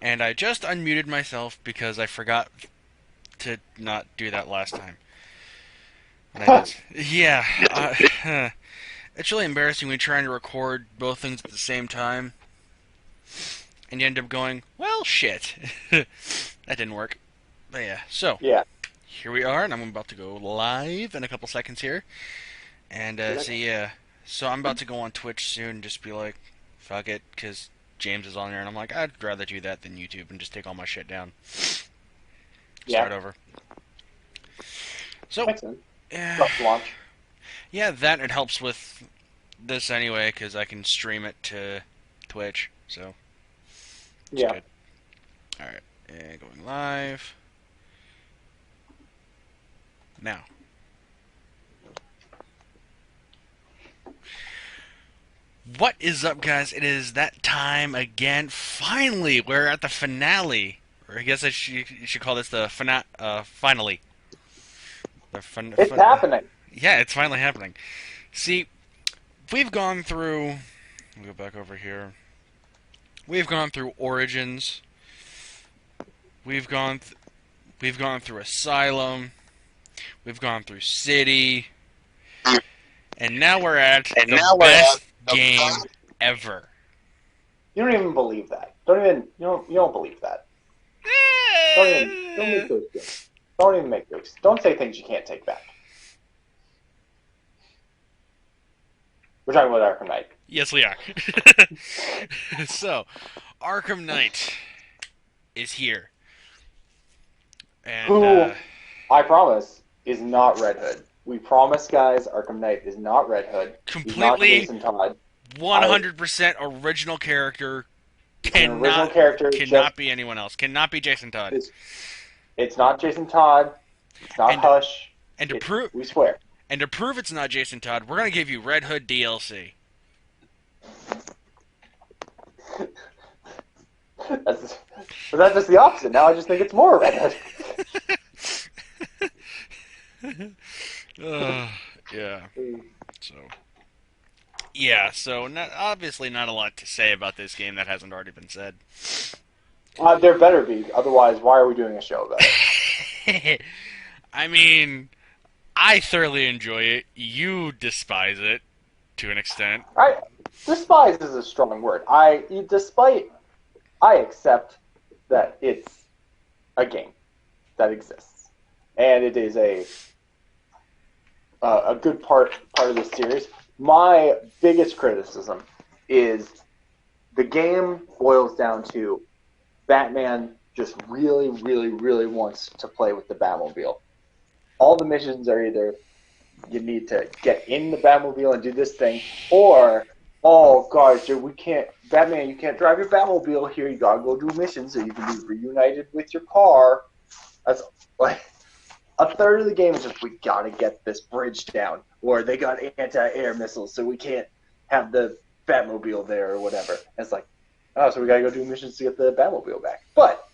And I just unmuted myself because I forgot to not do that last time. And I did. Yeah, it's really embarrassing when you're trying to record both things at the same time, and you end up going, well, shit. That didn't work. But yeah, so Yeah. here we are, and I'm about to go live in a couple seconds here. And Do so that. yeah, so I'm about to go on Twitch soon and just be like, fuck it, because James is on there, and I'm like, I'd rather do that than YouTube and just take all my shit down. Yeah. Start over. So, Makes sense. uh, Rough launch. yeah, that it helps with this anyway, because I can stream it to Twitch, so it's Yeah. good. Alright, and going live. Now. What is up, guys? It is that time again. Finally, we're at the finale. Or I guess you should call this the finale. The It's happening. yeah, it's finally happening. See, we've gone through. Let me go back over here. We've gone through Origins. We've gone. We've gone through Asylum. We've gone through City, and now we're at And the now we're at best the game ever. You don't even believe that. You don't believe that. Don't make those jokes. Don't even make jokes. Don't say things you can't take back. We're talking about Arkham Knight. Yes, we are. So, Arkham Knight is here, and Who, I promise, is not Red Hood. We promise, guys, Arkham Knight is not Red Hood. He's not completely Jason Todd. I 100% original character. It's an original Cannot character, just cannot be anyone else. Cannot be Jason Todd. it's not Jason Todd. It's not And Hush. and to prove We swear. it's not Jason Todd, we're gonna give you Red Hood DLC. That's, but that's just the opposite. Now I just think it's more Red Hood. Yeah. So yeah. So obviously not a lot to say about this game that hasn't already been said. There better be. Otherwise, why are we doing a show about it? I mean, I thoroughly enjoy it. You despise it to an extent. I despise is a strong word. I accept that it's a game that exists, and it is a good part of the series. My biggest criticism is the game boils down to Batman just really, really, really wants to play with the Batmobile. All the missions are either you need to get in the Batmobile and do this thing, or oh gosh, dude, we can't, Batman, you can't drive your Batmobile here. You gotta go do missions so you can be reunited with your car. That's like a third of the game is just we gotta get this bridge down, or they got anti-air missiles, so we can't have the Batmobile there or whatever. And it's like, oh, so we gotta go do missions to get the Batmobile back. But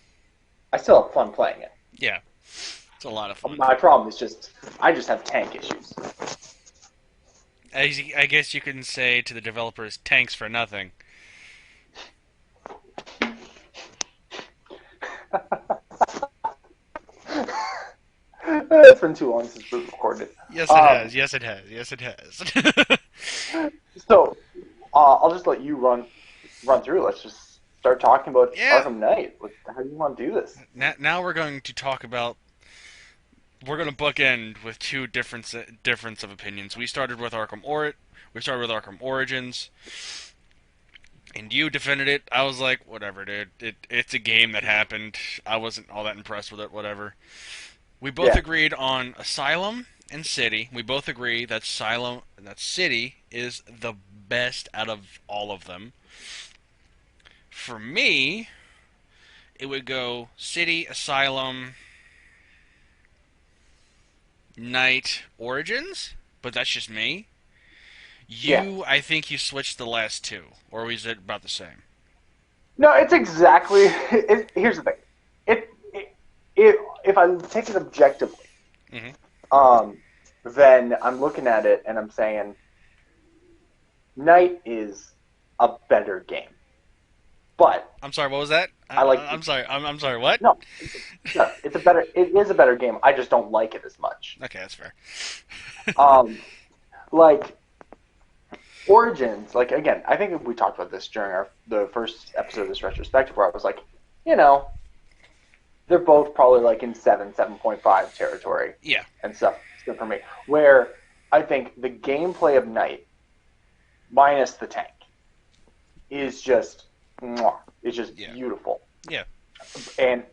I still have fun playing it. Yeah, it's a lot of fun. My problem is just I just have tank issues. I guess you can say to the developers, tanks for nothing. It's been too long since we've recorded. Yes, it Um, has. Yes, it has. Yes, it has. so I'll just let you run through. Let's just start talking about Yeah. Arkham Knight. How do you want to do this? Now we're going to talk about. We're going to bookend with two difference of opinions. We started with Arkham Origins, and you defended it. I was like, whatever, dude. It's a game that happened. I wasn't all that impressed with it. Whatever. We both Yeah, agreed on Asylum and City. We both agree that City is the best out of all of them. For me, it would go City, Asylum, Knight, Origins, but that's just me. yeah. I think you switched the last two, or was it about the same? No, it's exactly. Here's the thing. If I take it objectively, Mm-hmm. um, then I'm looking at it and I'm saying Knight is a better game. But I'm sorry. What was that? I like I'm sorry. I'm sorry. What? no, no, it is a better game. I just don't like it as much. Okay, that's fair. Um, like Origins, like again, I think we talked about this during the first episode of this retrospective, where I was like, you know, they're both probably like in 7.5 territory Yeah. and stuff for me. Where I think the gameplay of Knight, minus the tank, is just, mwah, it's just Yeah. beautiful. Yeah. And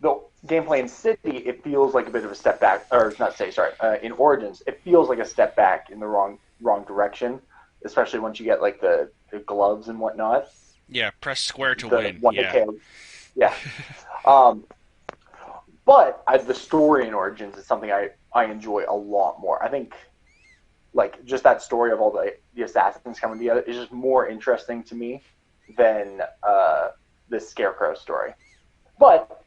the gameplay in City, it feels like a bit of a step back, or not City, sorry, in Origins, it feels like a step back in the wrong direction, especially once you get like the gloves and whatnot. Yeah. Press square to The win. one to Yeah. KO. Yeah. Um, but the story in Origins is something I enjoy a lot more. I think like just that story of all the assassins coming together is just more interesting to me than the Scarecrow story. But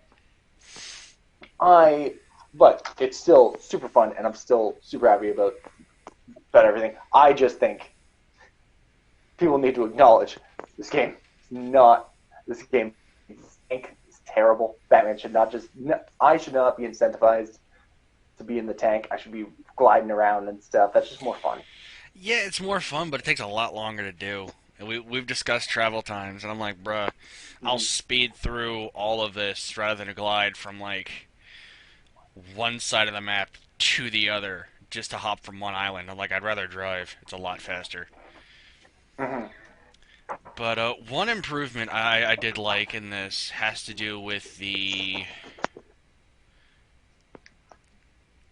it's still super fun, and I'm still super happy about everything. I just think people need to acknowledge this game this game is terrible. Batman should not just. I should not be incentivized to be in the tank. I should be gliding around and stuff. That's just more fun. Yeah, it's more fun, but it takes a lot longer to do. And we've discussed travel times, and I'm like, bruh, I'll Mm-hmm. speed through all of this rather than glide from like one side of the map to the other just to hop from one island. I'm like, I'd rather drive. It's a lot faster. Mm-hmm. But one improvement I did like in this has to do with the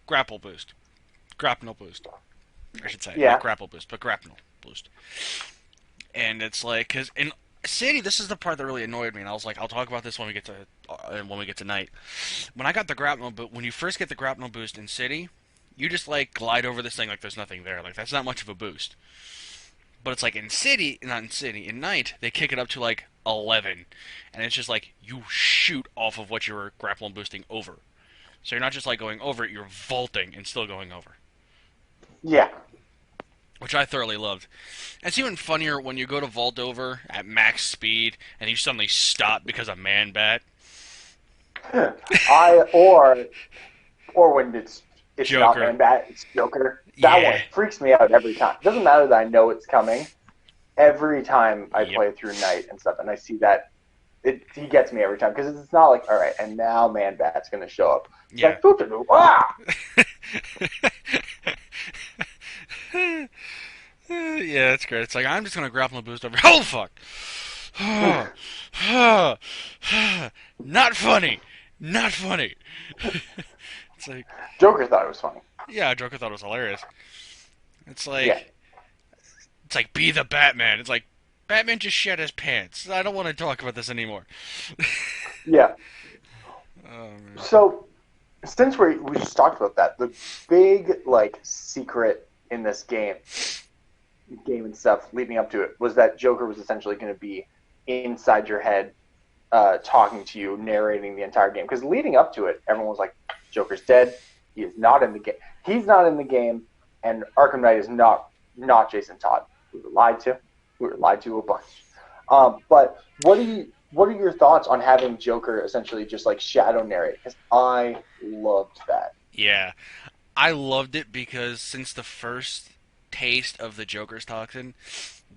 grapple boost. Grapnel boost, I should say. Not Yeah. grapple boost, but grapnel boost. And it's like, because in City, this is the part that really annoyed me, and I was like, I'll talk about this when we get to night. When I got the grapnel, but when you first get the grapnel boost in City, you just like glide over this thing like there's nothing there. Like that's not much of a boost. But it's like in City, not in City, in Night, they kick it up to like 11, and it's just like you shoot off of what you were grapple and boosting over. So you're not just like going over it, you're vaulting and still going over, Yeah. which I thoroughly loved. And it's even funnier when you go to vault over at max speed and you suddenly stop because of man bat. I or when it's not Joker. Man Bat, it's Joker. That one Yeah. freaks me out every time. It doesn't matter that I know it's coming. Every time I Yep. play through Night and stuff, and I see that, he gets me every time because it's not like, all right, and now Man Bat's going to show up. It's Yeah. like, boop, boop, ah! Yeah, that's great. It's like I'm just gonna grapple and boost over. Oh fuck! Not funny. Not funny. It's like, Joker thought it was funny. yeah, Joker thought it was hilarious. It's Yeah. like, be the Batman. It's like, Batman just shed his pants. I don't want to talk about this anymore. Yeah. Oh man. So, since we just talked about that, the big like secret in this game and stuff leading up to it was that Joker was essentially going to be inside your head, talking to you, narrating the entire game. Because leading up to it, everyone was like, "Joker's dead. He is not in the game. He's not in the game, and Arkham Knight is not Jason Todd." We were lied to. We were lied to a bunch. But what are your thoughts on having Joker essentially just like shadow narrate? Because I loved that. Yeah, I loved it because since the first taste of the Joker's toxin,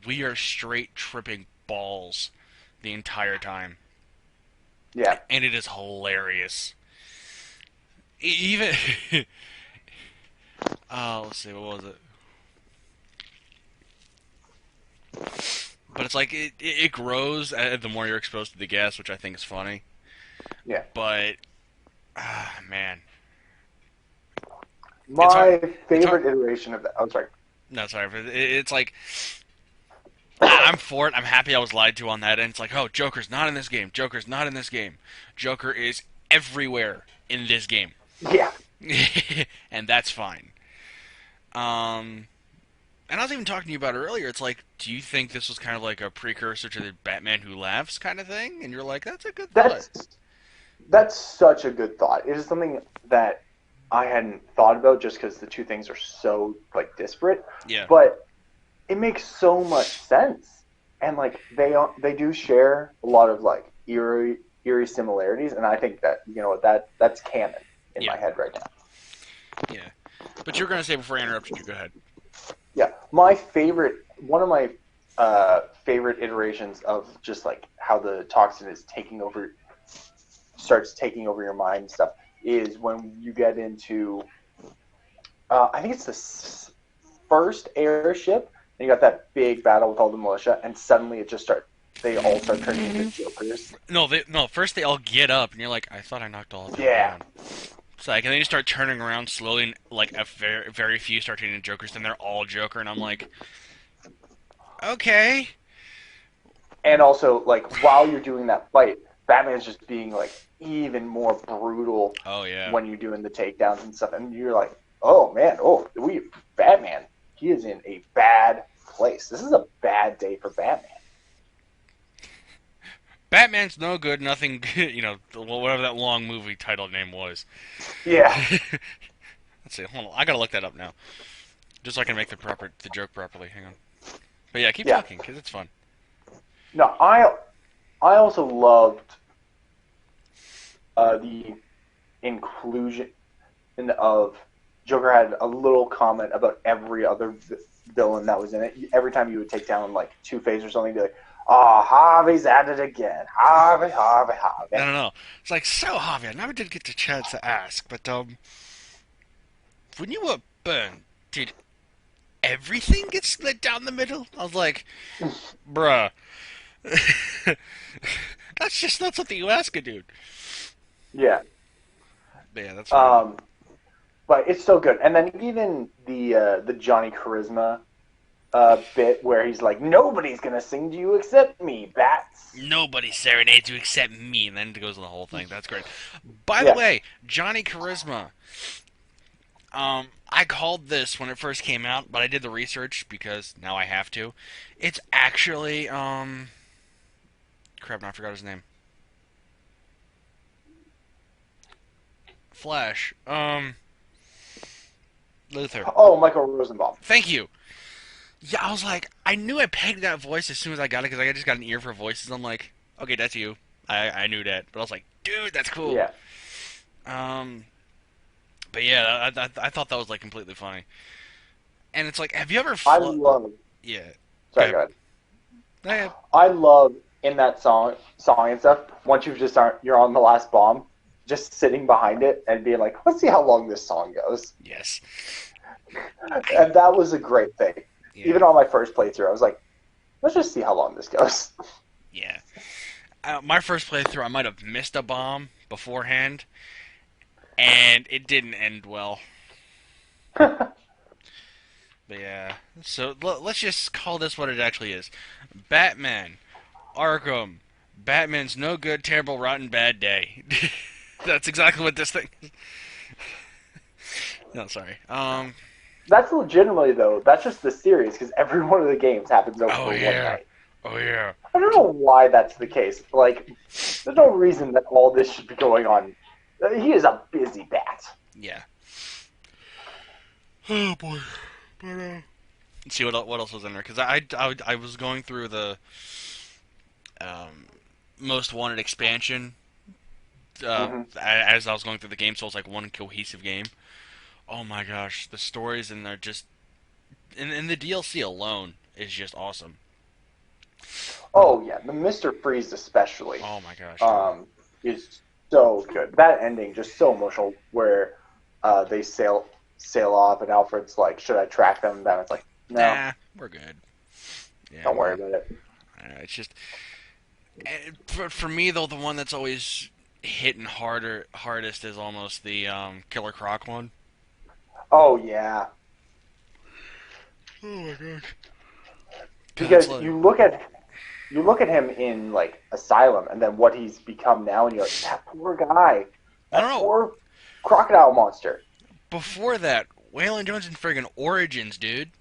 we are straight tripping balls the entire time, Yeah. and it is hilarious. Even let's see, what was it? But it's like it grows the more you're exposed to the gas, which I think is funny. Yeah. But man, it's hard. My It's hard. favorite iteration of that. Oh, sorry. No, sorry. But it's like I'm for it. I'm happy I was lied to on that. And it's like, oh, Joker's not in this game. Joker's not in this game. Joker is everywhere in this game, Yeah. and that's fine. And I was even talking to you about it earlier. It's like, do you think this was kind of like a precursor to the Batman Who Laughs kind of thing? And you're like, that's a good thought. That's such a good thought. It is something that I hadn't thought about just because the two things are so like disparate. Yeah. But it makes so much sense. and like they do share a lot of like eerie similarities, and I think that that's canon in Yeah, my head right now. yeah. But you were gonna say before I interrupted you. Go ahead. Yeah, one of my favorite iterations of just like how the toxin is starts taking over your mind and stuff is when you get into I think it's the first airship, and you got that big battle with all the militia, and suddenly they all start turning into jokers. No. First they all get up, and you're like, I thought I knocked all of them Yeah, down. It's like, and then you start turning around slowly, and like a very few start turning into Jokers, then they're all Joker, and I'm like, okay. and also like while you're doing that fight, Batman's just being like even more brutal Oh yeah. when you're doing the takedowns and stuff, and you're like, oh man, Batman, he is in a bad place. This is a bad day for Batman. Batman's no good, nothing good, whatever that long movie title name was. Yeah. Let's see, hold on, I gotta look that up now. Just so I can make the joke properly. Hang on. But yeah, keep Yeah. talking, because it's fun. No, I also loved the inclusion of Joker had a little comment about every other villain that was in it. Every time you would take down like Two-Face or something, be like, "Oh, Harvey's at it again. Harvey, Harvey, Harvey." No. It's like, so Harvey, I never did get the chance to ask, but when you were burned, did everything get split down the middle? I was like, bruh. That's just not something you ask a dude. Yeah. But yeah, that's funny. But it's so good. And then even the Johnny Charisma bit where he's like, "Nobody's gonna sing to you except me, bats." Nobody serenades you except me, and then it goes on the whole thing. That's great. By the Yeah. way, Johnny Charisma. I called this when it first came out, but I did the research because now I have to. It's actually crap, no, I forgot his name. Flash. Luther. Oh, Michael Rosenbaum. Thank you. Yeah, I was like, I knew I pegged that voice as soon as I got it because I just got an ear for voices. I'm like, okay, that's you. I knew that, but I was like, dude, that's cool. Yeah. Um, but yeah, I thought that was like completely funny. And it's like, have you ever I flown? love. Yeah. Sorry, go ahead. Go ahead. I love in that song and stuff. Once you're on the last bomb, just sitting behind it and being like, let's see how long this song goes. Yes. And that was a great thing. Yeah. Even on my first playthrough, I was like, let's just see how long this goes. Yeah. My first playthrough, I might have missed a bomb beforehand, and it didn't end well. But yeah, so let's just call this what it actually is. Batman, Arkham, Batman's no good, terrible, rotten, bad day. That's exactly what this thing is. No, sorry. That's legitimately, though, that's just the series, because every one of the games happens over Oh one yeah. night. Oh yeah. I don't know why that's the case. Like, there's no reason that all this should be going on. He is a busy bat. Yeah. Oh boy. But let's see what else was in there because I was going through the most wanted expansion as I was going through the game, so it was like one cohesive game. Oh my gosh, the stories in there just in the DLC alone is just awesome. Oh, yeah, the Mr. Freeze especially Oh my gosh. is so good. That ending, just so emotional, where they sail off, and Alfred's like, should I track them down? It's like, no, Nah, we're good. Yeah, don't worry about it. it's just for me though, the one that's always hitting hardest is almost the Killer Croc one. Oh, yeah. Oh my gosh. Because you look at him in like Asylum, and then what he's become now, and you're like, that poor guy, I don't know. poor crocodile monster. Before that, Waylon Jones in friggin' Origins, dude.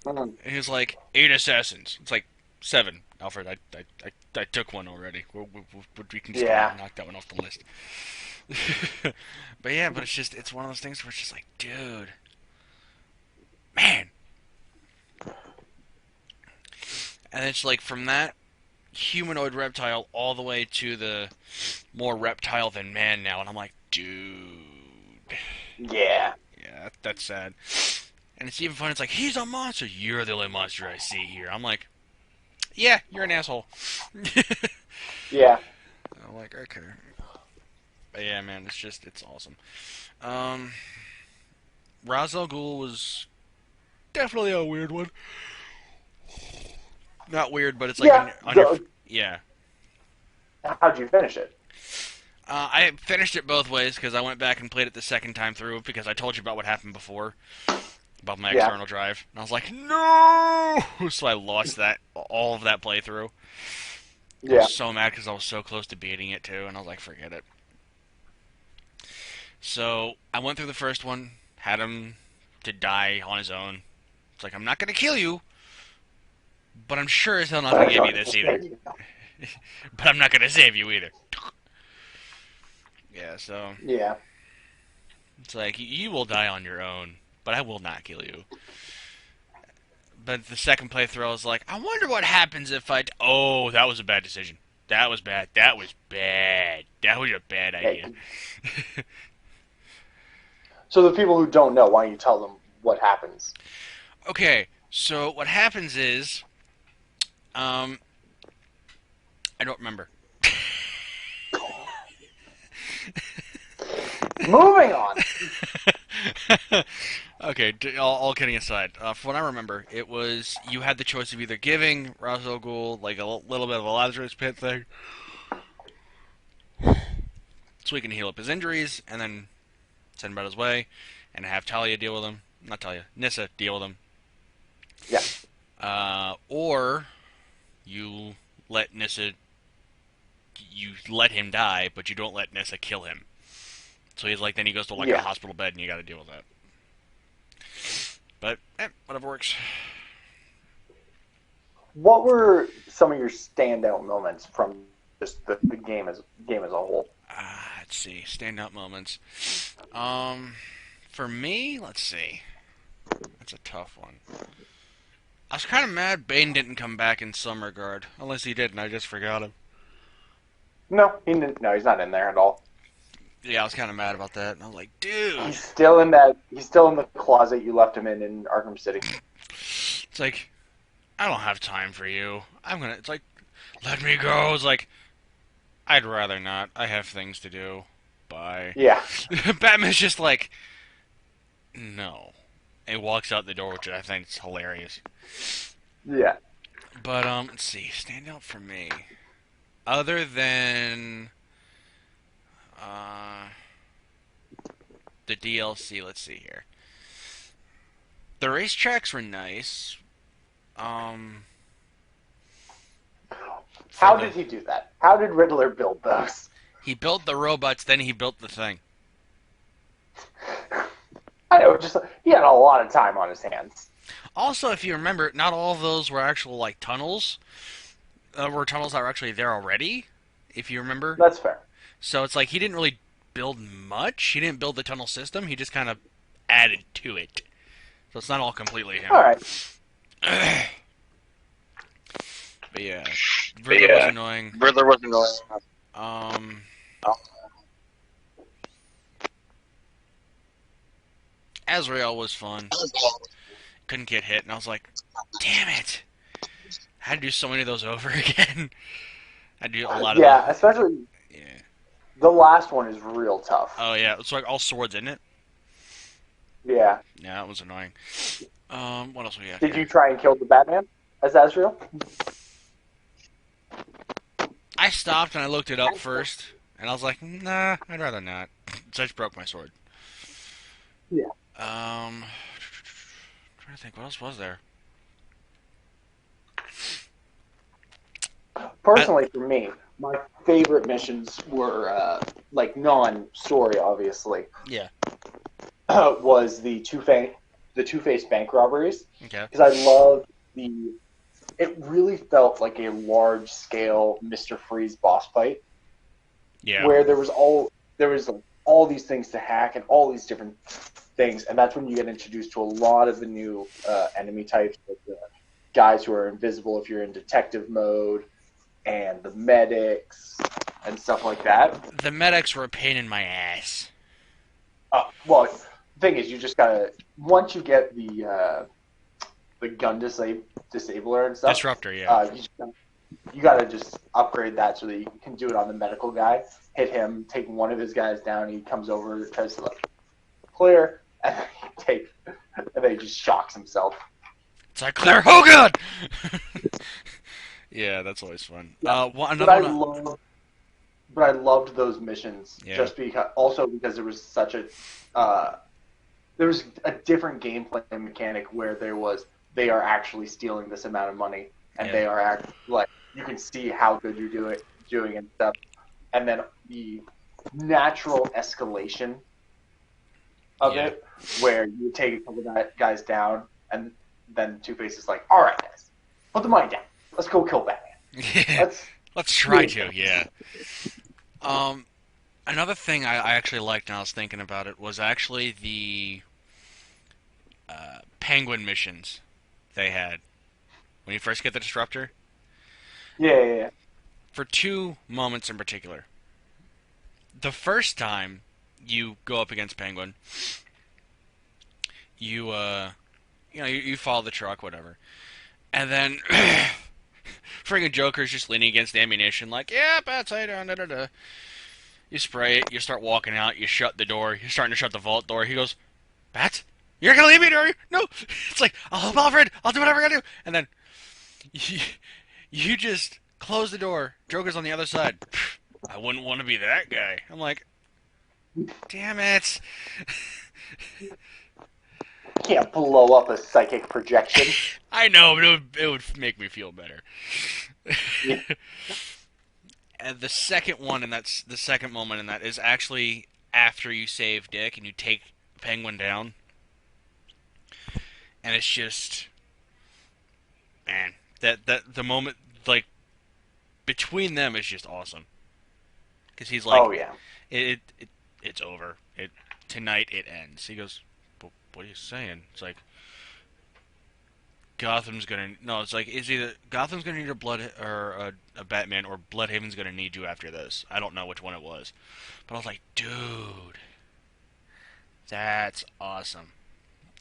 Mm. And he's like 8 assassins. It's like 7. Alfred, I took one already. We can just knock that one off the list. But yeah, but it's one of those things where it's just like, dude, man. And it's like from that humanoid reptile all the way to the more reptile than man now, and I'm like, dude, Yeah. yeah, that's sad. And it's even fun. It's like he's a monster. You're the only monster I see here. I'm like, yeah, you're an asshole. Yeah. I'm like, okay, but yeah, man, it's awesome. Um, Ra's al Ghul was definitely a weird one. Not weird, but it's like Yeah. on your yeah. How'd you finish it? I finished it both ways because I went back and played it the second time through because I told you about what happened before about my Yeah. external drive, and I was like, no, so I lost that all of that playthrough. I Yeah. was so mad because I was so close to beating it too, and I was like, forget it. So I went through the first one, had him to die on his own. It's like I'm not gonna kill you, but I'm sure as hell not gonna give you this either. But I'm not gonna save you either. Yeah, so Yeah. it's like you will die on your own, but I will not kill you. But the second playthrough, I was like, I wonder what happens if I. Oh, that was a bad decision. That was bad. That was bad. That was a bad idea. Hey. So the people who don't know, why don't you tell them what happens? Okay, so what happens is, I don't remember. Moving on. Okay, all kidding aside, from what I remember, it was you had the choice of either giving Ra's al Ghul like a little bit of a Lazarus pit thing, so he can heal up his injuries, and then send him about his way, and have Talia deal with him. Not Talia, Nissa deal with him. Yeah. Or you let Nissa, you let him die, but you don't let Nissa kill him. So he's like, then he goes to like a hospital bed, and you got to deal with that. But whatever works. What were some of your standout moments from just the game as a whole? Let's see, standout moments. For me, let's see. That's a tough one. I was kind of mad Bane didn't come back in some regard, unless he did, and I just forgot him. No, he didn't. No, he's not in there at all. Yeah, I was kind of mad about that. And I was like, dude. He's still in that. He's still in the closet you left him in Arkham City. It's like, I don't have time for you. It's like, let me go. It's like, I'd rather not. I have things to do. Bye. Yeah. Batman's just like, no. And he walks out the door, which I think is hilarious. Yeah. But, let's see. Stand out for me. Other than, the DLC, let's see here. The racetracks were nice. How did he do that? How did Riddler build those? He built the robots, then he built the thing. I know, just he had a lot of time on his hands. Also, if you remember, not all of those were actual like tunnels. Were tunnels that were actually there already. If you remember, That's fair. so it's like he didn't really build much. He didn't build the tunnel system. He just kind of added to it. So it's not all completely him. All right. But yeah, Riddler was annoying. Riddler was annoying. Azrael was fun. Couldn't get hit, and I was like, damn it. I had to do so many of those over again. I do a lot of Yeah, them. especially Yeah. the last one is real tough. Oh, yeah. It's like all swords, isn't it? Yeah. Yeah, that was annoying. What else we got Did here? you try and kill the Batman as Azrael? I stopped and I looked it up first, and I was like, nah, I'd rather not. So I just broke my sword. Yeah. Trying to think, what else was there? Personally, for me, my favorite missions were like non-story, obviously. Yeah. Was the Two-Face bank robberies, Okay. because I love the. It really felt like a large-scale Mr. Freeze boss fight, Yeah. where there was all these things to hack and all these different things, and that's when you get introduced to a lot of the new enemy types, like guys who are invisible if you're in detective mode, and the medics and stuff like that. The medics were a pain in my ass. Well, the thing is, you just gotta once you get the gun disabler and stuff, Disruptor, yeah. you gotta just upgrade that so that you can do it on the medical guy. Hit him, take one of his guys down. He comes over, tries to like clear, and then he just shocks himself. It's like Claire Hogan. Yeah, that's always fun. Yeah. Another one. But I loved those missions just because there was such a there was a different gameplay mechanic where they are actually stealing this amount of money and they are like you can see how good you're doing and stuff, and then the natural escalation of it where you take a couple of guys down and then Two-Face is like, all right guys, put the money down, let's go kill Batman. Let's try to, yeah. Another thing I actually liked and I was thinking about it was actually the penguin missions they had when you first get the disruptor. Yeah. For two moments in particular. The first time you go up against Penguin, you follow the truck, whatever, and then friggin' Joker's just leaning against the ammunition, like, yeah, bad side on, da da da. You spray it, you start walking out, you shut the door, you're starting to shut the vault door. He goes, Bats? You're gonna leave me, are you? No! It's like, I'll help Alfred, I'll do whatever I gotta do. And then, you just close the door, Joker's on the other side. I wouldn't want to be that guy. I'm like, damn it. Can't blow up a psychic projection. I know, but it would make me feel better. Yeah. And the second one, and that's the second moment in that, is actually after you save Dick and you take Penguin down. And it's just, man, that the moment, like, between them is just awesome. Because he's like, oh yeah, it's over. Tonight it ends. He goes, what are you saying? It's like, it's like, it's either Gotham's gonna need a blood or a Batman, or Bloodhaven's gonna need you after this. I don't know which one it was, but I was like, dude, that's awesome.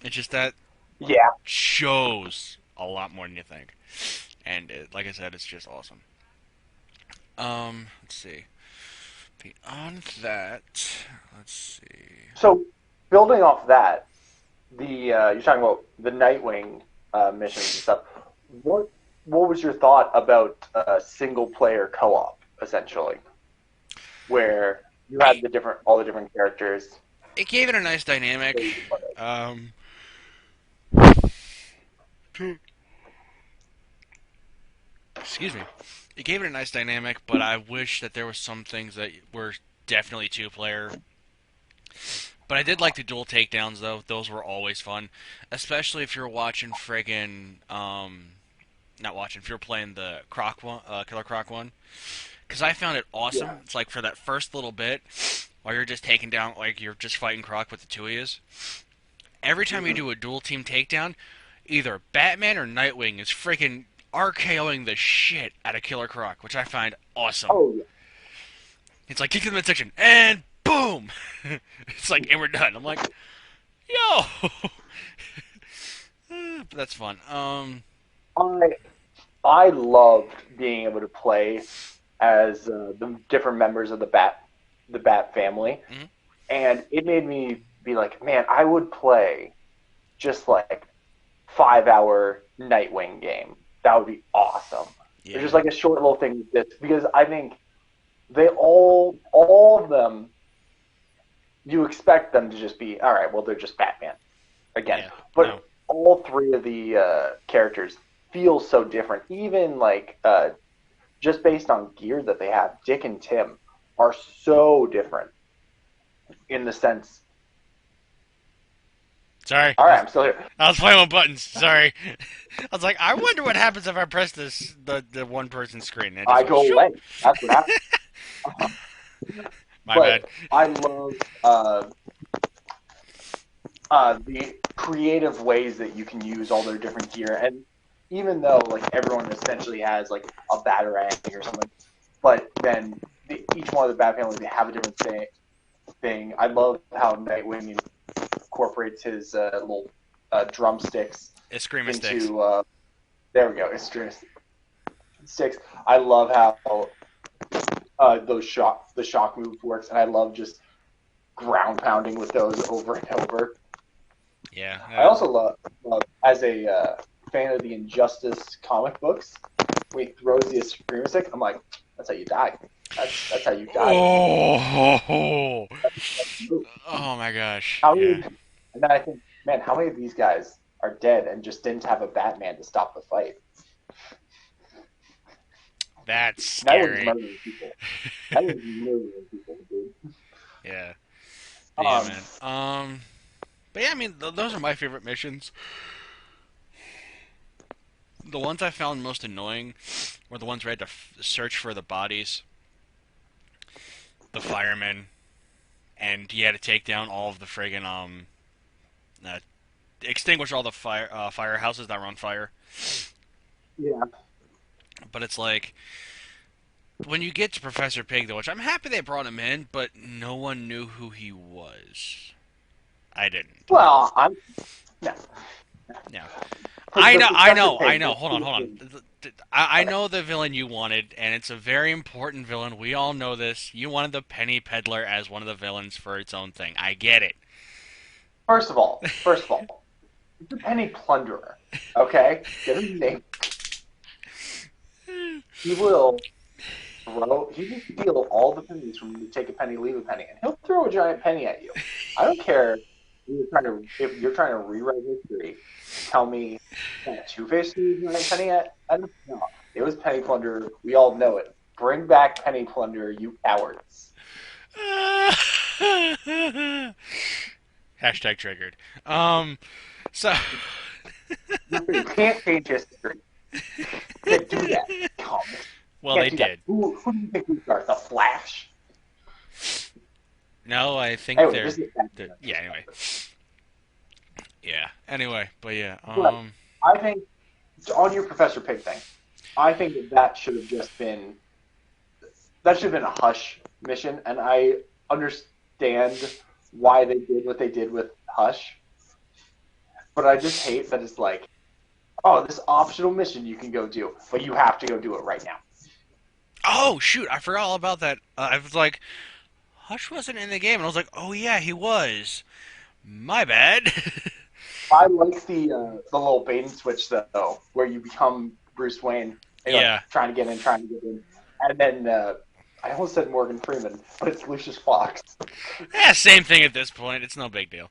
It's just that shows a lot more than you think, and like I said, it's just awesome. Let's see. Beyond that, let's see. So, building off that, you're talking about the Nightwing missions and stuff. What was your thought about single player co-op, essentially, where you had all the different characters? It gave it a nice dynamic. Excuse me. It gave it a nice dynamic, but I wish that there were some things that were definitely two-player. But I did like the dual takedowns, though. Those were always fun. Especially if you're watching friggin', not watching, if you're playing the Croc one, Killer Croc one. Because I found it awesome. Yeah. It's like for that first little bit, while you're just taking down, like you're just fighting Croc with the two of yous. Every time you do a dual team takedown, either Batman or Nightwing is freaking RKOing the shit out of Killer Croc, which I find awesome. Oh, yeah. It's like, kick to the midsection, and boom! It's like, and we're done. I'm like, yo! But that's fun. I loved being able to play as the different members of the Bat family, and it made me be like, man, I would play just like 5-hour Nightwing game. That would be awesome. Yeah. It's just like a short little thing like this, because I think they all of them, you expect them to just be, all right, well, they're just Batman again. Yeah, but all three of the characters feel so different. Even like just based on gear that they have, Dick and Tim are so different in the sense. Sorry. All right, I'm still here. I was playing with buttons. Sorry. I was like, I wonder what happens if I press the one person screen. I go away. That's what happens. My bad. I love the creative ways that you can use all their different gear, and even though like everyone essentially has like a Batarang or something, but then each one of the Bat families they have a different thing. I love how Nightwing incorporates his little drumsticks Eskrima sticks. into. There we go. Sticks. I love how the shock move works, and I love just ground pounding with those over and over. Yeah. I also love as a fan of the Injustice comic books, when he throws the Eskrima stick, I'm like, that's how you die. That's how you die. Oh. Oh my gosh. How Yeah. many, and then I think, man, how many of these guys are dead and just didn't have a Batman to stop the fight? That's Nightwing's scary. murdering people. Nightwing's murdering people, dude. Yeah. But yeah, Um, man. But yeah, I mean, those are my favorite missions. The ones I found most annoying were the ones where I had to search for the bodies, the firemen, and you had to take down all of the friggin' uh, extinguish all the firehouses that were on fire. yeah. But it's like when you get to Professor Pig, though, which I'm happy they brought him in, but no one knew who he was. I didn't. Well, I'm no. Yeah. I know, I Professor know, I Pig. know. Hold on, hold on. I know the villain you wanted, and it's a very important villain. We all know this. You wanted the Penny Peddler as one of the villains for its own thing. I get it. First of all, it's a penny plunderer. Okay, get his name. He will he will steal all the pennies from you. Take a penny, leave a penny, and he'll throw a giant penny at you. I don't care if you're trying to rewrite history. Tell me that Two-Face threw a giant penny at him? No, it was Penny Plunderer. We all know it. Bring back Penny Plunderer, you cowards. Hashtag triggered. So You can't change history. You can't do that. Comics. well, Can't they do that. did. Who do you think we are? The Flash? No, I think Anyway, they're. this is a Yeah. Anyway. Yeah. Anyway, but yeah. But I think on your Professor Pig thing, I think that should have just been a Hush mission, and I understand why they did what they did with Hush, but I just hate that it's like, oh, this optional mission you can go do, but you have to go do it right now. Oh shoot! I forgot all about that. I was like, Hush wasn't in the game, and I was like, oh yeah, he was. My bad. I like the little bait and switch though, where you become Bruce Wayne, and you're Yeah. like, trying to get in, and then I almost said Morgan Freeman, but it's Lucius Fox. Yeah, same thing at this point. It's no big deal.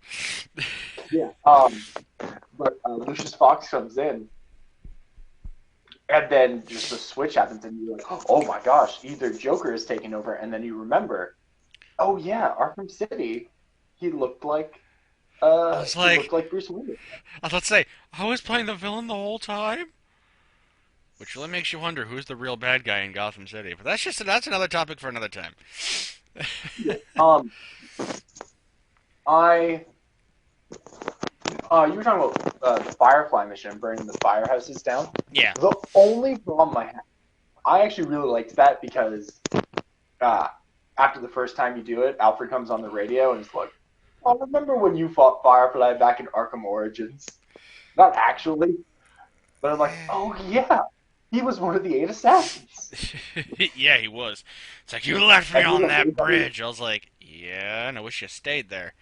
Yeah. But Lucius Fox comes in, and then just the switch happens, and you're like, oh my gosh, either Joker is taking over, and then you remember, oh yeah, Arkham City, he looked like Bruce Wayne. I was about to say, I was playing the villain the whole time? Which really makes you wonder who's the real bad guy in Gotham City. But that's another topic for another time. Yeah. I you were talking about the Firefly mission, burning the firehouses down. Yeah. The only problem I actually really liked that because after the first time you do it, Alfred comes on the radio and is like, "Oh, remember when you fought Firefly back in Arkham Origins?" Not actually, but I'm like, "Oh yeah, he was one of the 8 assassins." Yeah, he was. It's like, you left me on that bridge. I was like, yeah, and I wish you stayed there.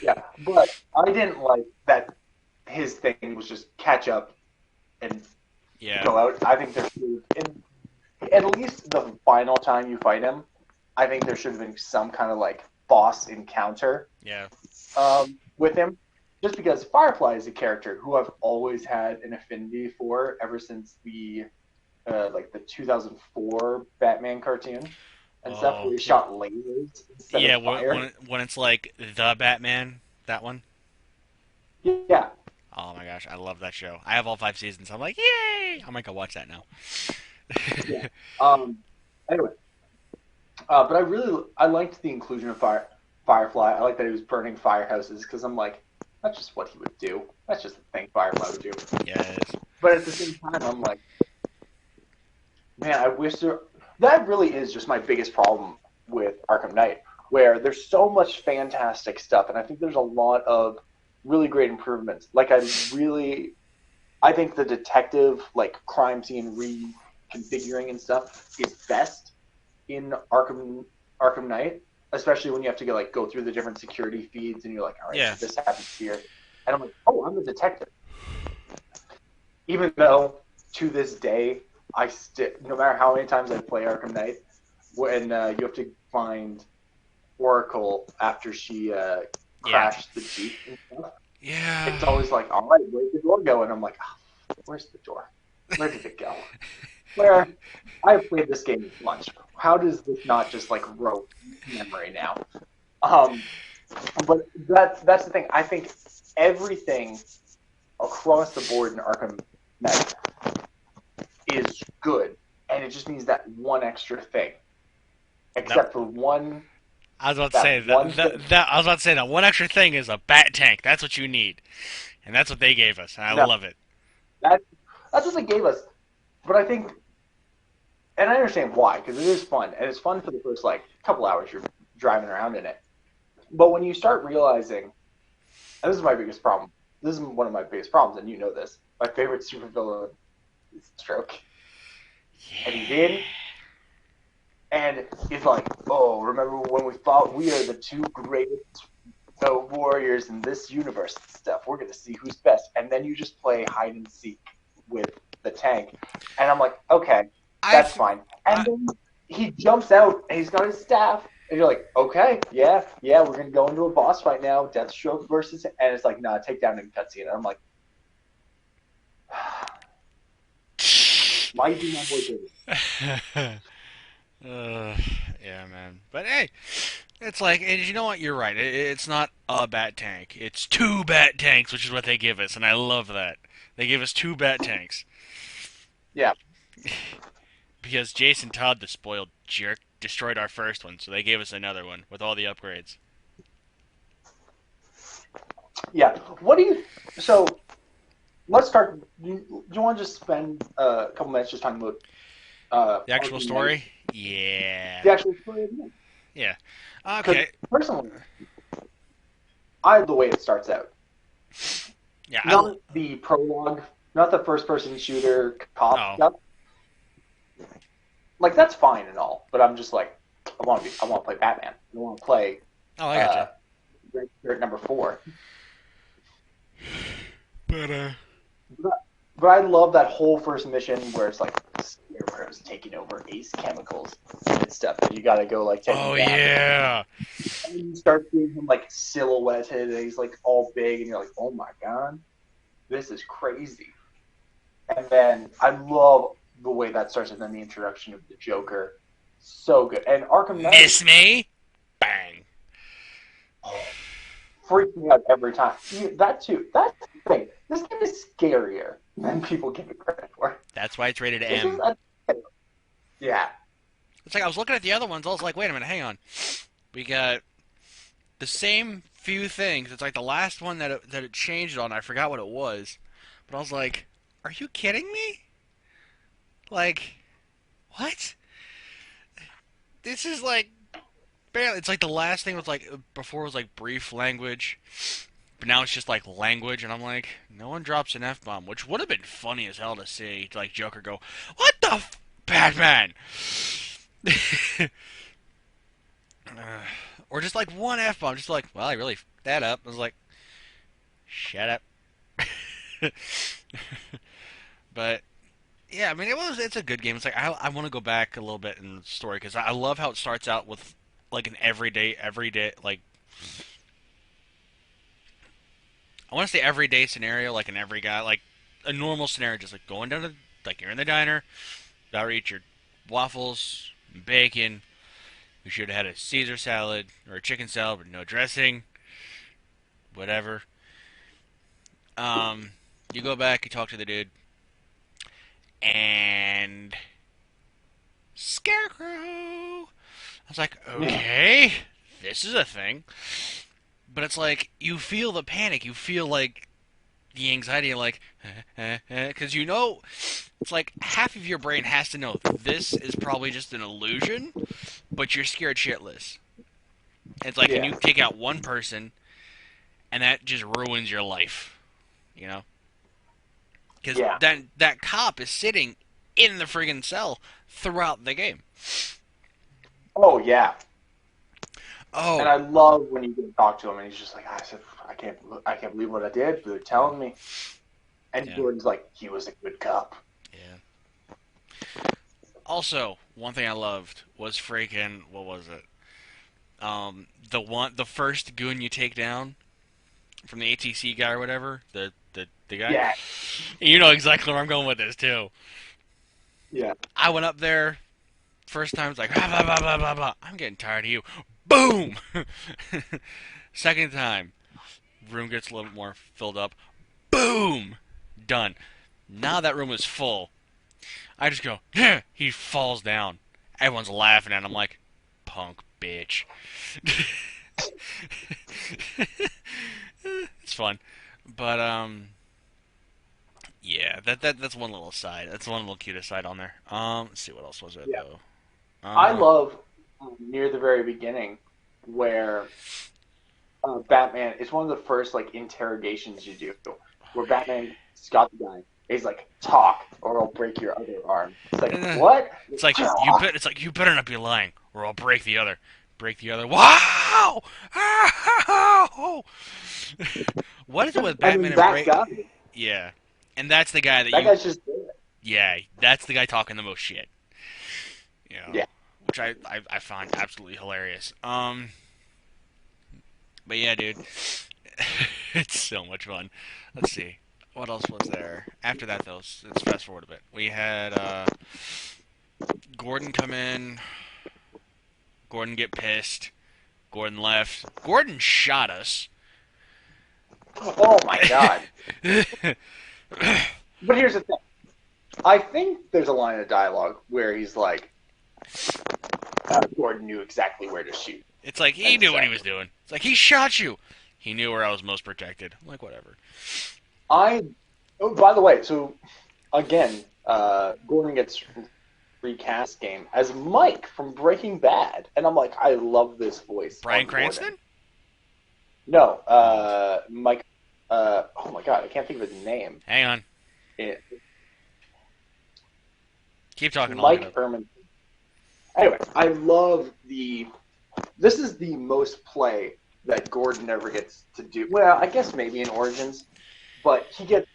Yeah, but I didn't like that his thing was just catch up and Yeah. go out. I think there should at least the final time you fight him, I think there should have been some kind of like boss encounter Yeah. with him. Just because Firefly is a character who I've always had an affinity for ever since the 2004 Batman cartoon and stuff where he shot lasers instead Yeah, of fire. when it's like the Batman, that one. Yeah. Oh my gosh, I love that show. I have all 5 seasons. I'm like, yay! I might go watch that now. Yeah. Anyway, but I liked the inclusion of Firefly. I like that he was burning firehouses because I'm like, that's just what he would do. That's just the thing Firefly would do. Yeah, it is. But at the same time, I'm like, man, I wish there. That really is just my biggest problem with Arkham Knight, where there's so much fantastic stuff, and I think there's a lot of really great improvements. Like I think the detective like crime scene reconfiguring and stuff is best in Arkham Knight, especially when you have to go through the different security feeds, and you're like, all right, Yeah. so this happens here, and I'm like, oh, I'm the detective. Even though to this day, no matter how many times I play Arkham Knight, when you have to find Oracle after she Yeah. crashed the Jeep and stuff, Yeah. it's always like, all right, where'd the door go? And I'm like, oh, where's the door? Where did it go? Where I've played this game once. How does this not just like rote memory now? Um, but that's the thing. I think everything across the board in Arkham Knight is good, and it just needs that one extra thing. Nope. Except for one, I was about to say that one thing. I was about to say that one extra thing is a bat tank. That's what you need, and that's what they gave us. And I No, love it. that that's what they gave us. But I think, and I understand why, because it is fun, and it's fun for the first like couple hours you're driving around in it. But when you start realizing, and this is my biggest problem. This is one of my biggest problems, and you know this. My favorite supervillain is Stroke, and he's in, and he's like, "Oh, remember when we thought we are the two greatest warriors in this universe and stuff? We're gonna see who's best." And then you just play hide and seek with the tank, and I'm like, "Okay, that's I've fine." I, And then he jumps out, and he's got his staff, and you're like, "Okay, yeah, yeah, we're gonna go into a boss fight now, Deathstroke versus," and it's like, "Nah, take down in cutscene." And I'm like, "Why do my boy do this?" yeah, man. But hey, it's like, and you know what? You're right. It's not a bat tank. It's two bat tanks, which is what they give us, and I love that. They give us two bat tanks Yeah, because Jason Todd, the spoiled jerk, destroyed our first one, so they gave us another one with all the upgrades. yeah. What do you? So let's start. Do you want to just spend a couple minutes just talking about The actual Arkham Knight, story? Yeah. the actual story of the game? Yeah. Because Okay. personally, I love the way it starts out. Yeah. Not the prologue, not the first-person shooter cop Oh. stuff. Like that's fine and all, but I'm just like, I want to play Batman. I want to play Oh, I uh, gotcha. Red Shirt number 4. But But, but I love that whole first mission where it's like Scarecrow's taking over Ace Chemicals and stuff, and you gotta go like take him oh down. yeah. And you start seeing him like silhouetted, and he's like all big, and you're like, oh my god, this is crazy. And then I love the way that starts, and then the introduction of the Joker, so good. And Arkham Knight Miss me? Bang. freaks me out every time. That too. That's the thing. This game is scarier than people give it credit for. That's why it's rated This is M. yeah. It's like I was looking at the other ones. I was like, wait a minute, hang on. We got the same few things. It's like the last one that it changed on. I forgot what it was, but I was like, are you kidding me? Like, what? This is like barely. It's like the last thing was like before it was like brief language, but now it's just like language, and I'm like, no one drops an F bomb, which would have been funny as hell to see. To like Joker go, what the Batman? Or just like one F bomb, just like, well, I really f***ed that up. I was like, shut up. But yeah, I mean, it's a good game. It's like I want to go back a little bit in the story because I love how it starts out with like an everyday like I want to say everyday scenario, like an every guy, like a normal scenario, just like going down to like you're in the diner, about to eat your waffles, and bacon. You should have had a Caesar salad or a chicken salad with no dressing, whatever. Um, you go back, you talk to the dude, and Scarecrow. I was like, Yeah. okay, this is a thing. But it's like you feel the panic. You feel like the anxiety, like, because you know, it's like half of your brain has to know this is probably just an illusion, but you're scared shitless. It's like, and Yeah. you take out one person, and that just ruins your life, you know? Because Yeah. that cop is sitting in the friggin' cell throughout the game. Oh yeah. And Oh, I love when you can talk to him, and he's just like, I said, I can't believe what I did. They're yeah, telling me. And yeah, Gordon's like, he was a good cop. yeah. Also, one thing I loved was freaking what was it? The first goon you take down from the ATC guy or whatever, the guy. Yeah. You know exactly where I'm going with this too. Yeah. I went up there first time. It's like blah blah blah blah blah blah. I'm getting tired of you. Boom. Second time, room gets a little bit more filled up. Boom. Done. Now that room is full. I just go. Yeah. He falls down. Everyone's laughing at him. I'm like, punk bitch. It's fun, but yeah, that's one little side. That's one little cute aside on there. Let's see what else was it Yeah. though. I Uh, love near the very beginning where Batman. It's one of the first like interrogations you do, where Batman's got the guy. He's like, "Talk, or I'll break your other arm." It's like, eh, what? it's like you bet. It's like you better not be lying, or I'll break the other. Break the other. Wow! What is it with I Batman mean, and that break? guy. Yeah, and that's the guy that That you. guy's just there. Yeah, that's the guy talking the most shit. You know, Yeah. which I find absolutely hilarious. But yeah, dude, it's so much fun. Let's see. What else was there? After that, though, let's fast forward a bit. We had Gordon come in. Gordon get pissed. Gordon left. Gordon shot us. Oh my god. But here's the thing. I think there's a line of dialogue where he's like, Gordon knew exactly where to shoot It's like he and knew what he set. was doing. It's like he shot you. He knew where I was most protected. I'm like, whatever. I. Oh, by the way, so again, Gordon gets recast game as Mike from Breaking Bad, and I'm like, I love this voice Bryan of Gordon. Cranston? No, Oh, Mike. Oh my god, I can't think of his name. hang on. It, Keep talking. I'll look it Mike up. Ehrman. Anyway, I love the. This is the most play that Gordon ever gets to do. Well, I guess maybe in Origins, but he gets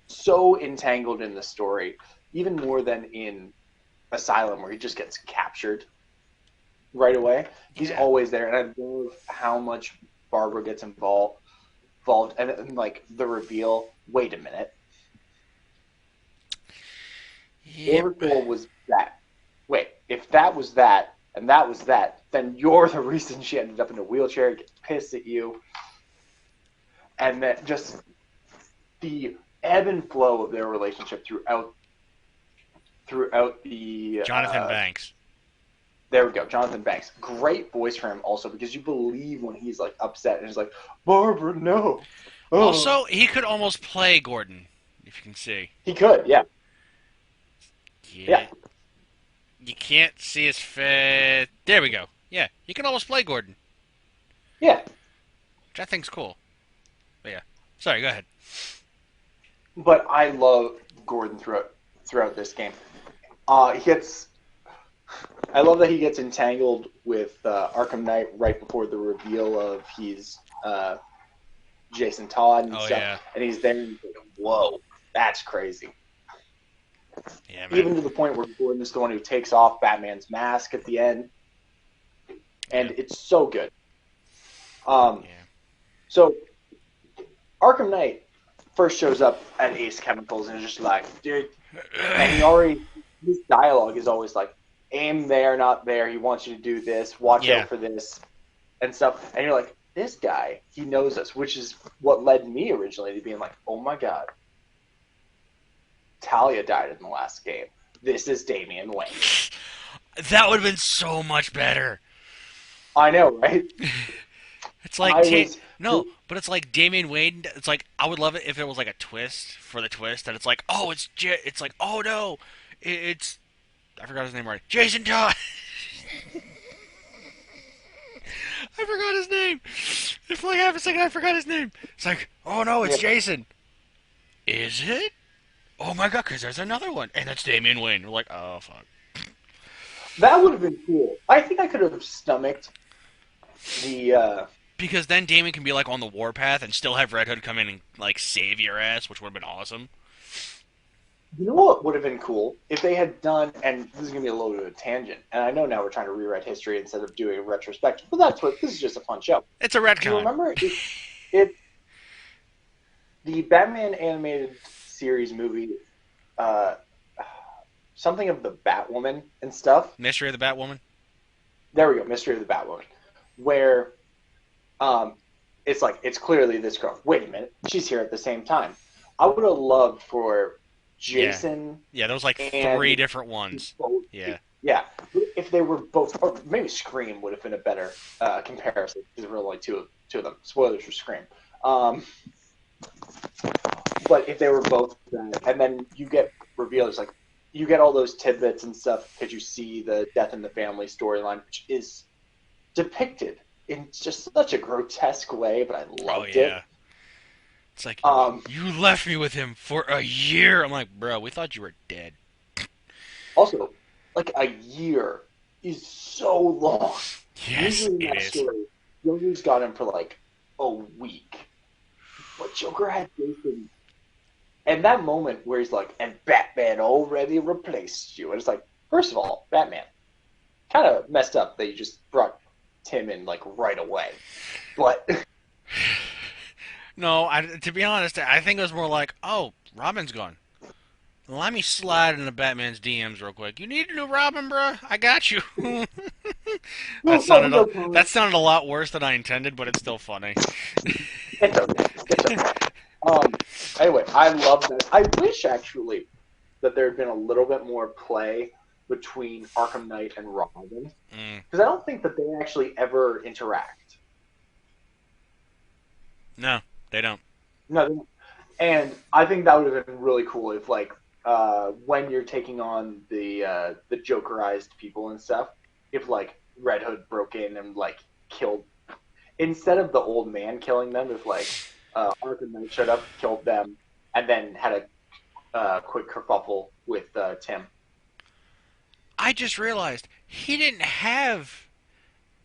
so entangled in the story, even more than in Asylum, where he just gets captured right away. He's Yeah. always there, and I love how much Barbara gets involved, and like the reveal. Wait a minute, Yep. Oracle was that. Wait, if that was that, and that was that, then you're the reason she ended up in a wheelchair, gets pissed at you, and that just the ebb and flow of their relationship throughout the Jonathan Banks. there we go, Jonathan Banks. Great voice for him also because you believe when he's like upset and he's like, Barbara, no. Oh. Also, he could almost play Gordon, if you can see. He could, yeah. Yeah. Yeah. You can't see his face. There we go. Yeah, he can almost play Gordon, Yeah. which I think's cool. But yeah. Sorry, go ahead. But I love Gordon throughout this game. He gets I love that he gets entangled with Arkham Knight right before the reveal of he's Jason Todd and Oh stuff, yeah. and he's there and he's like, whoa, that's crazy. Yeah, man. Even to the point where Gordon is the one who takes off Batman's mask at the end, and Yeah. it's so good. Um, Yeah. so Arkham Knight first shows up at Ace Chemicals and is just like, dude, and his dialogue is always like, aim there, not there. He wants you to do this. Watch Yeah. out for this and stuff. And you're like, this guy, he knows us, which is what led me originally to being like, oh my god, Talia died in the last game. This is Damian Wayne. That would have been so much better. I know, right? It's like I was no, but it's like Damian Wayne. It's like I would love it if it was like a twist for the twist, and it's like, oh, it's like, oh no, it's I forgot his name already. Jason Todd. I forgot his name. For like half a second, I forgot his name. It's like, oh no, it's yeah, Jason. Is it? Oh my god, because there's another one, and that's Damian Wayne. We're like, oh fuck. that would have been cool. I think I could have stomached the. Because then Damien can be like on the warpath and still have Red Hood come in and like save your ass, which would have been awesome. You know what would have been cool if they had done, and this is gonna be a little bit of a tangent, and I know now we're trying to rewrite history instead of doing a retrospective, but that's what this is just a fun show. It's a Do you retcon. remember it the Batman animated series movie, uh, something of the Batwoman and stuff? Mystery of the Batwoman. There we go, Mystery of the Batwoman, where um, it's like it's clearly this girl. Wait a minute, she's here at the same time. I would have loved for Yeah, Jason yeah. There was like and three different ones. both. Yeah, Yeah, if they were both, or maybe Scream would have been a better comparison because there were only two of them. Spoilers for Scream. Um, but if they were both that, and then you get reveals like you get all those tidbits and stuff because you see the death in the family storyline, which is depicted in just such a grotesque way, but I oh loved it. yeah. It's like Um, you left me with him for a year. I'm like, bro, we thought you were dead. Also, like a year is so long. Yes, Usually in it that is. story, Joker's got him for like a week, but Joker had Jason, and that moment where he's like, "And Batman already replaced you," and it's like, first of all, Batman kind of messed up that you just brought Tim in like right away, but No, to be honest, I think it was more like, oh, Robin's gone. Let me slide into Batman's DMs real quick. You need a new Robin, bro? I got you. no, no, he's okay. that sounded a lot worse than I intended, but it's still funny. It's okay. It's okay. Um. Anyway, I love that. I wish actually that there had been a little bit more play between Arkham Knight and Robin Mm, because I don't think that they actually ever interact. no, they don't. No, they don't. And I think that would have been really cool if, like, when you're taking on the Jokerized people and stuff, if like Red Hood broke in and like killed instead of the old man killing them, if like Arkham Knight showed up, killed them, and then had a quick kerfuffle with Tim. I just realized he didn't have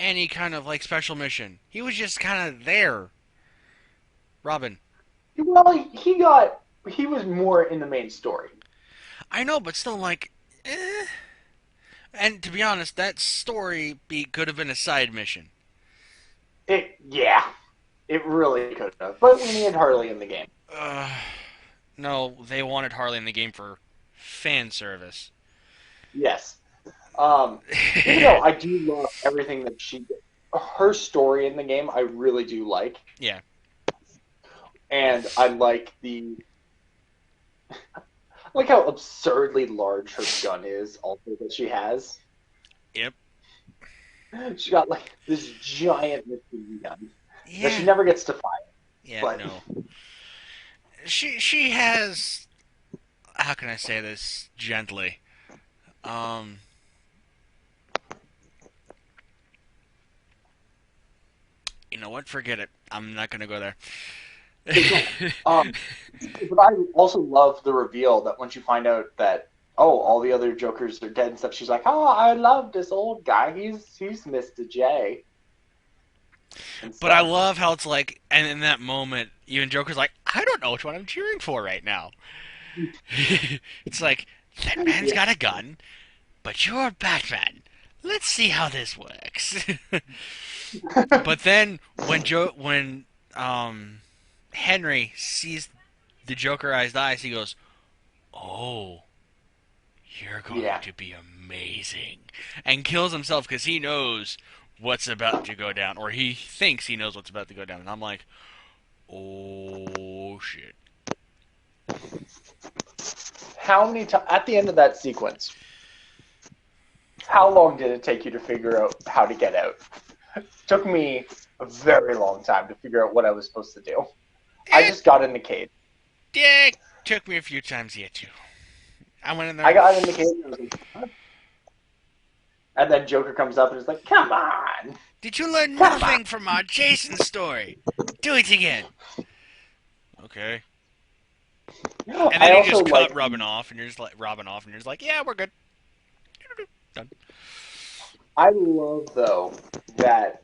any kind of like special mission. He was just kind of there. Robin. Well, he was more in the main story. I know, but still, like, eh. And to be honest, that story could have been a side mission. Yeah, it really could have, but we needed Harley in the game. Uh, no, they wanted Harley in the game for fan service. Yes. Even though I do love everything that her story in the game, I really do like, Yeah. and I like like how absurdly large her gun is. Also, that she has, Yep. she got like this giant machine gun that she Yeah. never gets to fire. Yeah. But No. She has. How can I say this gently? Um. You know what? Forget it. I'm not gonna go there. um, but I also love the reveal that once you find out that all the other Jokers are dead and stuff, she's like, "Oh, I love this old guy. He's Mr. J." And But I stuff. love how it's like, and in that moment, even Joker's like, I don't know which one I'm cheering for right now. It's like, that man's Yeah. got a gun, but you're Batman. Let's see how this works. But then when Henry sees the Jokerized eyes, he goes, "Oh, you're going Yeah. to be amazing," and kills himself because he knows what's about to go down, or he thinks he knows what's about to go down. And I'm like, "Oh shit." How many times at the end of that sequence? How long did it take you to figure out how to get out? Took me a very long time to figure out what I was supposed to do. I It, just got in the cage. it took me a few times to get to. I went in I there. got in the cage and I was like, huh? And then Joker comes up and is like, come on, Did you learn come on. nothing from our Jason story? Do it again. Okay. And I then he also just cut like, rubbing off, and you're just like robbing off, and you're just like, yeah, we're good. Done. I love though that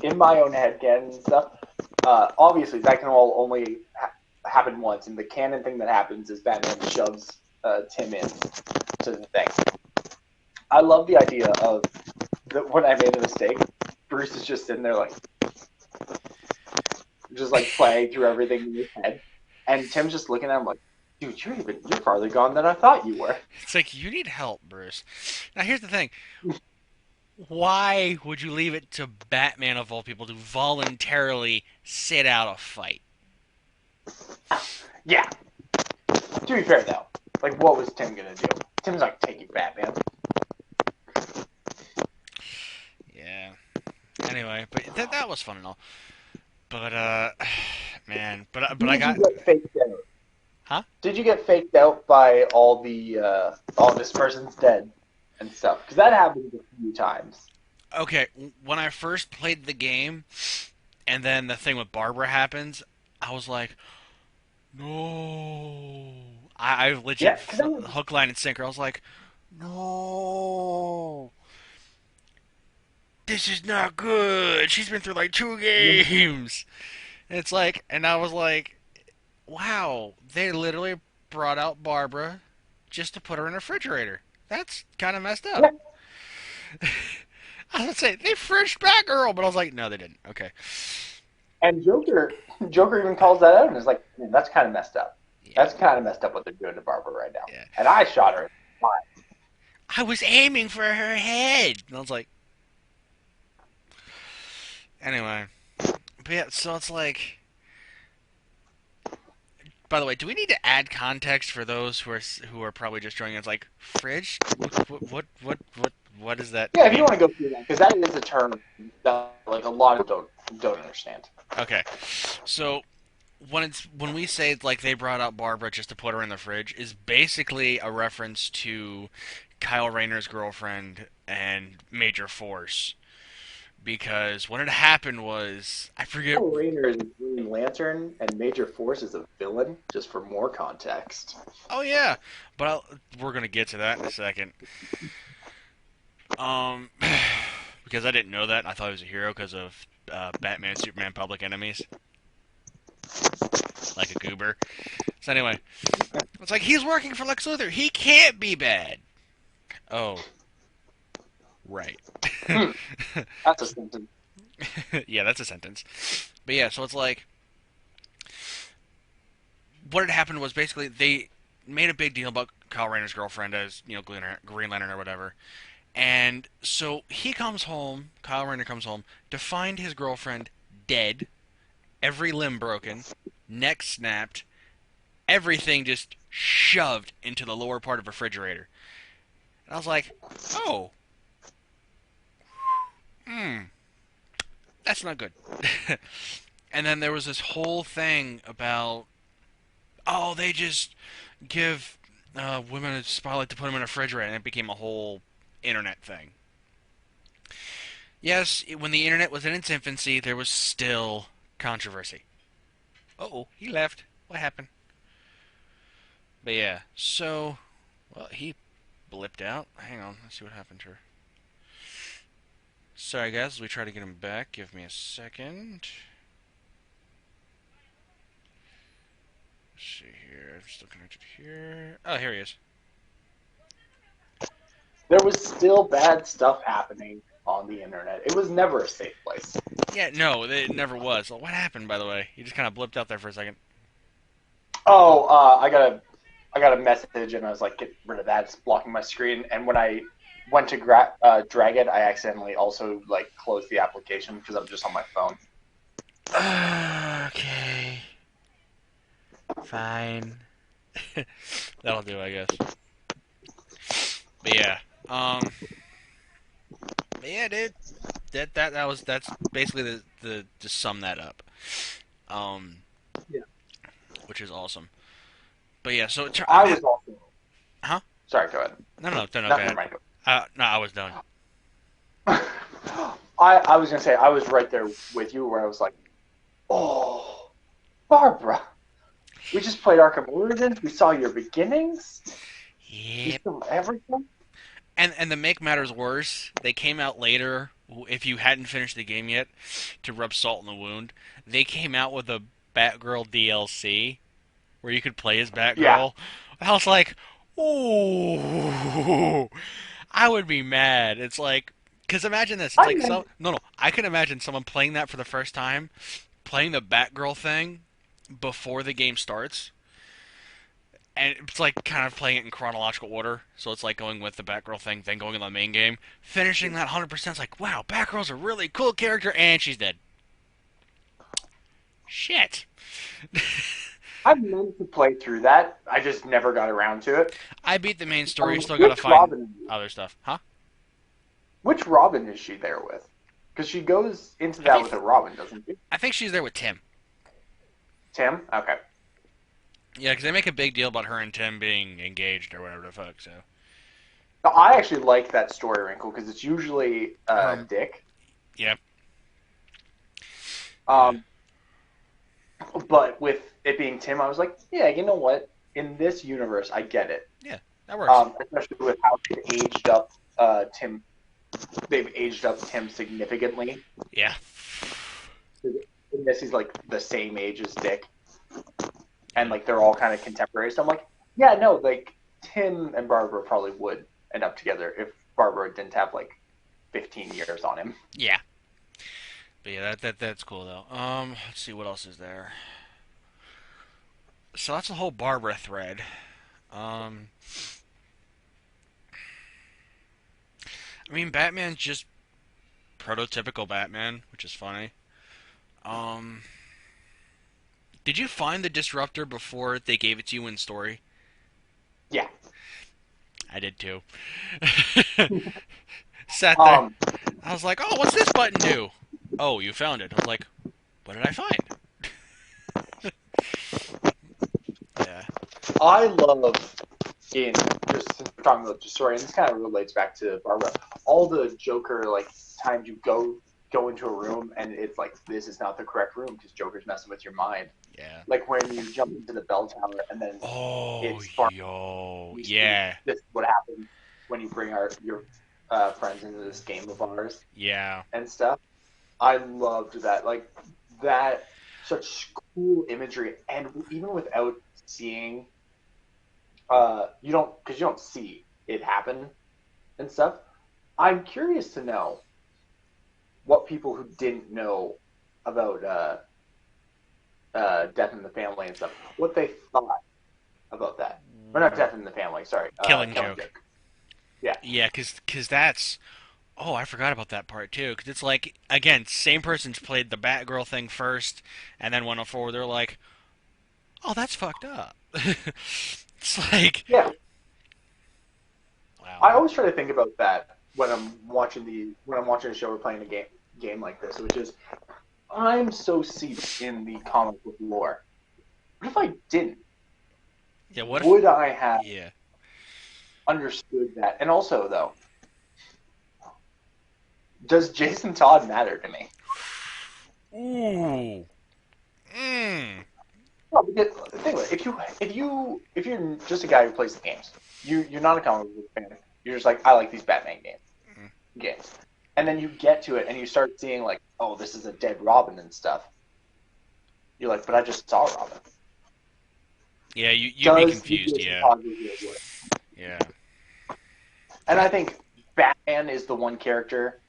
in my own head canon and stuff, obviously that can all only happen once, and the canon thing that happens is Batman shoves Tim in to the thing. I love the idea of when I made a mistake, Bruce is just sitting there like, just like playing through everything in his head, and Tim's just looking at him like, dude, you're farther gone than I thought you were. It's like you need help, Bruce. Now here's the thing: why would you leave it to Batman of all people to voluntarily sit out a fight? Yeah. To be fair though, like what was Tim gonna do? Tim's not taking Batman. Yeah. Anyway, but that was fun and all. But man, but I Did you got, get faked out? huh? Did you get faked out by all this person's dead and stuff? Because that happens a few times. Okay, when I first played the game, and then the thing with Barbara happens, I was like, no. I legit Yeah, because hook, line, and sinker. I was like, no. This is not good. She's been through like two games. And it's like, and I was like, wow, they literally brought out Barbara just to put her in a refrigerator. That's kind of messed up. yeah, I was gonna say they fridged Batgirl, but I was like, no, they didn't. Okay, and Joker even calls that out and is like, man, that's kind of messed up. yeah, That's kind of messed up what they're doing to Barbara right now. yeah. And I shot her. I was aiming for her head. And I was like, anyway, but yeah. So it's like, by the way, do we need to add context for those who are probably just joining us? Like, fridge? What does that Yeah, if you mean? want to go through that, because that is a term that like a lot of don't understand. Okay, so when we say like they brought out Barbara just to put her in the fridge is basically a reference to Kyle Rayner's girlfriend and Major Force because what had happened was I forget. Kyle Rayner is a Green Lantern, and Major Force is a villain. Just for more context. Oh yeah, but we're gonna get to that in a second. Um, because I didn't know that. I thought he was a hero because of Batman, Superman, Public Enemies, like a goober. So anyway, it's like he's working for Lex Luthor. He can't be bad. Oh, right. That's a sentence. Yeah, that's a sentence. But yeah, so it's like what had happened was basically they made a big deal about Kyle Rayner's girlfriend as Green Lantern or whatever, and so he comes home. Kyle Rayner comes home to find his girlfriend dead, every limb broken, neck snapped, everything just shoved into the lower part of a refrigerator. And I was like, oh, hmm, that's not good. And then there was this whole thing about, oh, they just give women a spotlight to put them in a refrigerator, and it became a whole internet thing. Yes, when the internet was in its infancy, there was still controversy. Oh, he left. What happened? But yeah, so, well, he blipped out. Hang on, let's see what happened to her. Sorry, guys, as we try to get him back. Give me a second. Let's see here. I'm still connected here. Oh, here he is. There was still bad stuff happening on the internet. It was never a safe place. Yeah, no, it never was. Well, what happened, by the way? He just kind of blipped out there for a second. Oh, I got a message and I was like, get rid of that. It's blocking my screen. And when I went to drag it, I accidentally also like closed the application because I'm just on my phone. Okay. Fine. That'll do, I guess. But yeah. But yeah, dude. That's basically the to sum that up. Um, Yeah. which is awesome. But yeah, so I was also. huh? Sorry, go ahead. No, No, go never ahead. mind. No, I was done. I was gonna say I was right there with you where I was like, oh, Barbara, we just played Arkham Origins. We saw your beginnings. You Yep. saw everything. And to make matters worse, they came out later. If you hadn't finished the game yet, to rub salt in the wound, they came out with a Batgirl DLC where you could play as Yeah, Batgirl. I was like, ooh, I would be mad. It's like, because imagine this. It's I like meant. so. No, no. I can imagine someone playing that for the first time, playing the Batgirl thing before the game starts, and it's like kind of playing it in chronological order. So it's like going with the Batgirl thing, then going in the main game, finishing that 100%. It's like, wow, Batgirl's a really cool character, and she's dead. Shit. I meant to play through that. I just never got around to it. I beat the main story. Still gotta Which find Robin? other stuff, huh? Which Robin is she there with? Because she goes into I that think with a Robin, doesn't she? I think she's there with Tim. Tim. Okay. Yeah, because they make a big deal about her and Tim being engaged or whatever the fuck. So Now, I actually like that story wrinkle because it's usually her, Dick. yeah, yeah, Um, but with it being Tim, I was like, yeah, you know what? In this universe, I get it. yeah, that works. Especially with how they've aged up Tim. They've aged up Tim significantly. Yeah, In this, he's like the same age as Dick, and like they're all kind of contemporaries. So I'm like, yeah, no, like Tim and Barbara probably would end up together if Barbara didn't have like 15 years on him. yeah. But yeah, that's cool though. Let's see what else is there. So that's a whole Barbara thread. Um, I mean, Batman's just prototypical Batman, which is funny. Um, did you find the Disruptor before they gave it to you in story? Yeah. I did too. Sat there. Um, I was like, oh, what's this button do? Oh, you found it. I was like, what did I find? Yeah. I love in just since we're talking about the story, and this kind of relates back to Barbara. All the Joker like times you go into a room and it's like this is not the correct room because Joker's messing with your mind. Yeah. Like when you jump into the bell tower and then Oh, it's Barbara. yo. You see Yeah. this is what happens when you bring your friends into this game of ours Yeah. and stuff. I loved that. Like that, such cool imagery, and even without seeing, you don't because you don't see it happen and stuff. I'm curious to know what people who didn't know about Death in the Family and stuff, what they thought about that. Or not Death in the Family, sorry, Killing Killing Joke. Joke. Yeah, Yeah, cause that's. Oh, I forgot about that part too. Cause it's like again, same person's played the Batgirl thing first, and then went forward. They're like, oh, that's fucked up. It's like, yeah. wow. I always try to think about that when I'm watching a show or playing a game like this, which is I'm so steeped in the comic book lore. What if I didn't? Yeah. What if? Would I have Yeah. understood that? And also, though, does Jason Todd matter to me? Ooh. Mm. No, because think about it. If you're just a guy who plays the games, you're not a comic book fan. You're just like I like these Batman games, and then you get to it and you start seeing like, oh, this is a dead Robin and stuff. You're like, but I just saw Robin. Yeah. You'd be Does the confused. Jason Yeah. Todd reveal work? Yeah. And I think Batman is the one character,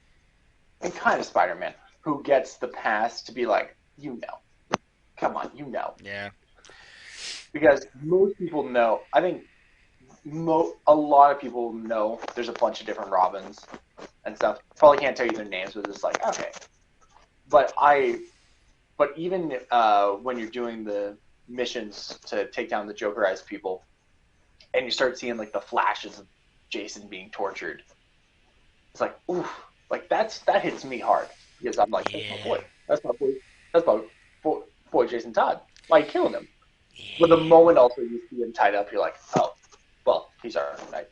and kind of Spider-Man, who gets the pass to be like, you know, come on, you know. Yeah. Because most people know, I think a lot of people know there's a bunch of different Robins and stuff. Probably can't tell you their names, but it's like, okay. But even when you're doing the missions to take down the Jokerized people, and you start seeing like the flashes of Jason being tortured, it's like, oof, Like that hits me hard because I'm like, that's my Yeah. boy. That's my boy. That's my boy Jason Todd. Why are you killing him? But the Yeah. moment also you see him tied up, you're like, oh, well, he's Arkham Knight.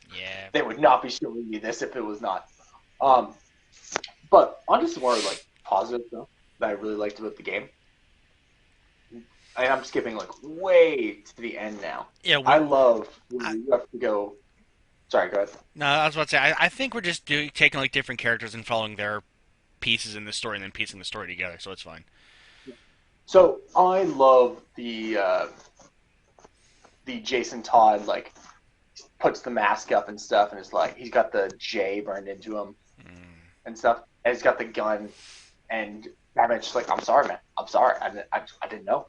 Yeah. They would not be showing me this if it was not. Um, but on to some more like positive stuff that I really liked about the game. And I'm skipping like way to the end now. Yeah. I We. love when I, you have to go. Sorry, go ahead. no, I was about to say. I think we're just taking like different characters and following their pieces in the story and then piecing the story together, so it's fine. So I love the Jason Todd like puts the mask up and stuff, and it's like he's got the J burned into him Mm, and stuff, and he's got the gun, and Batman's just like, I'm sorry, man, I'm sorry, I didn't know,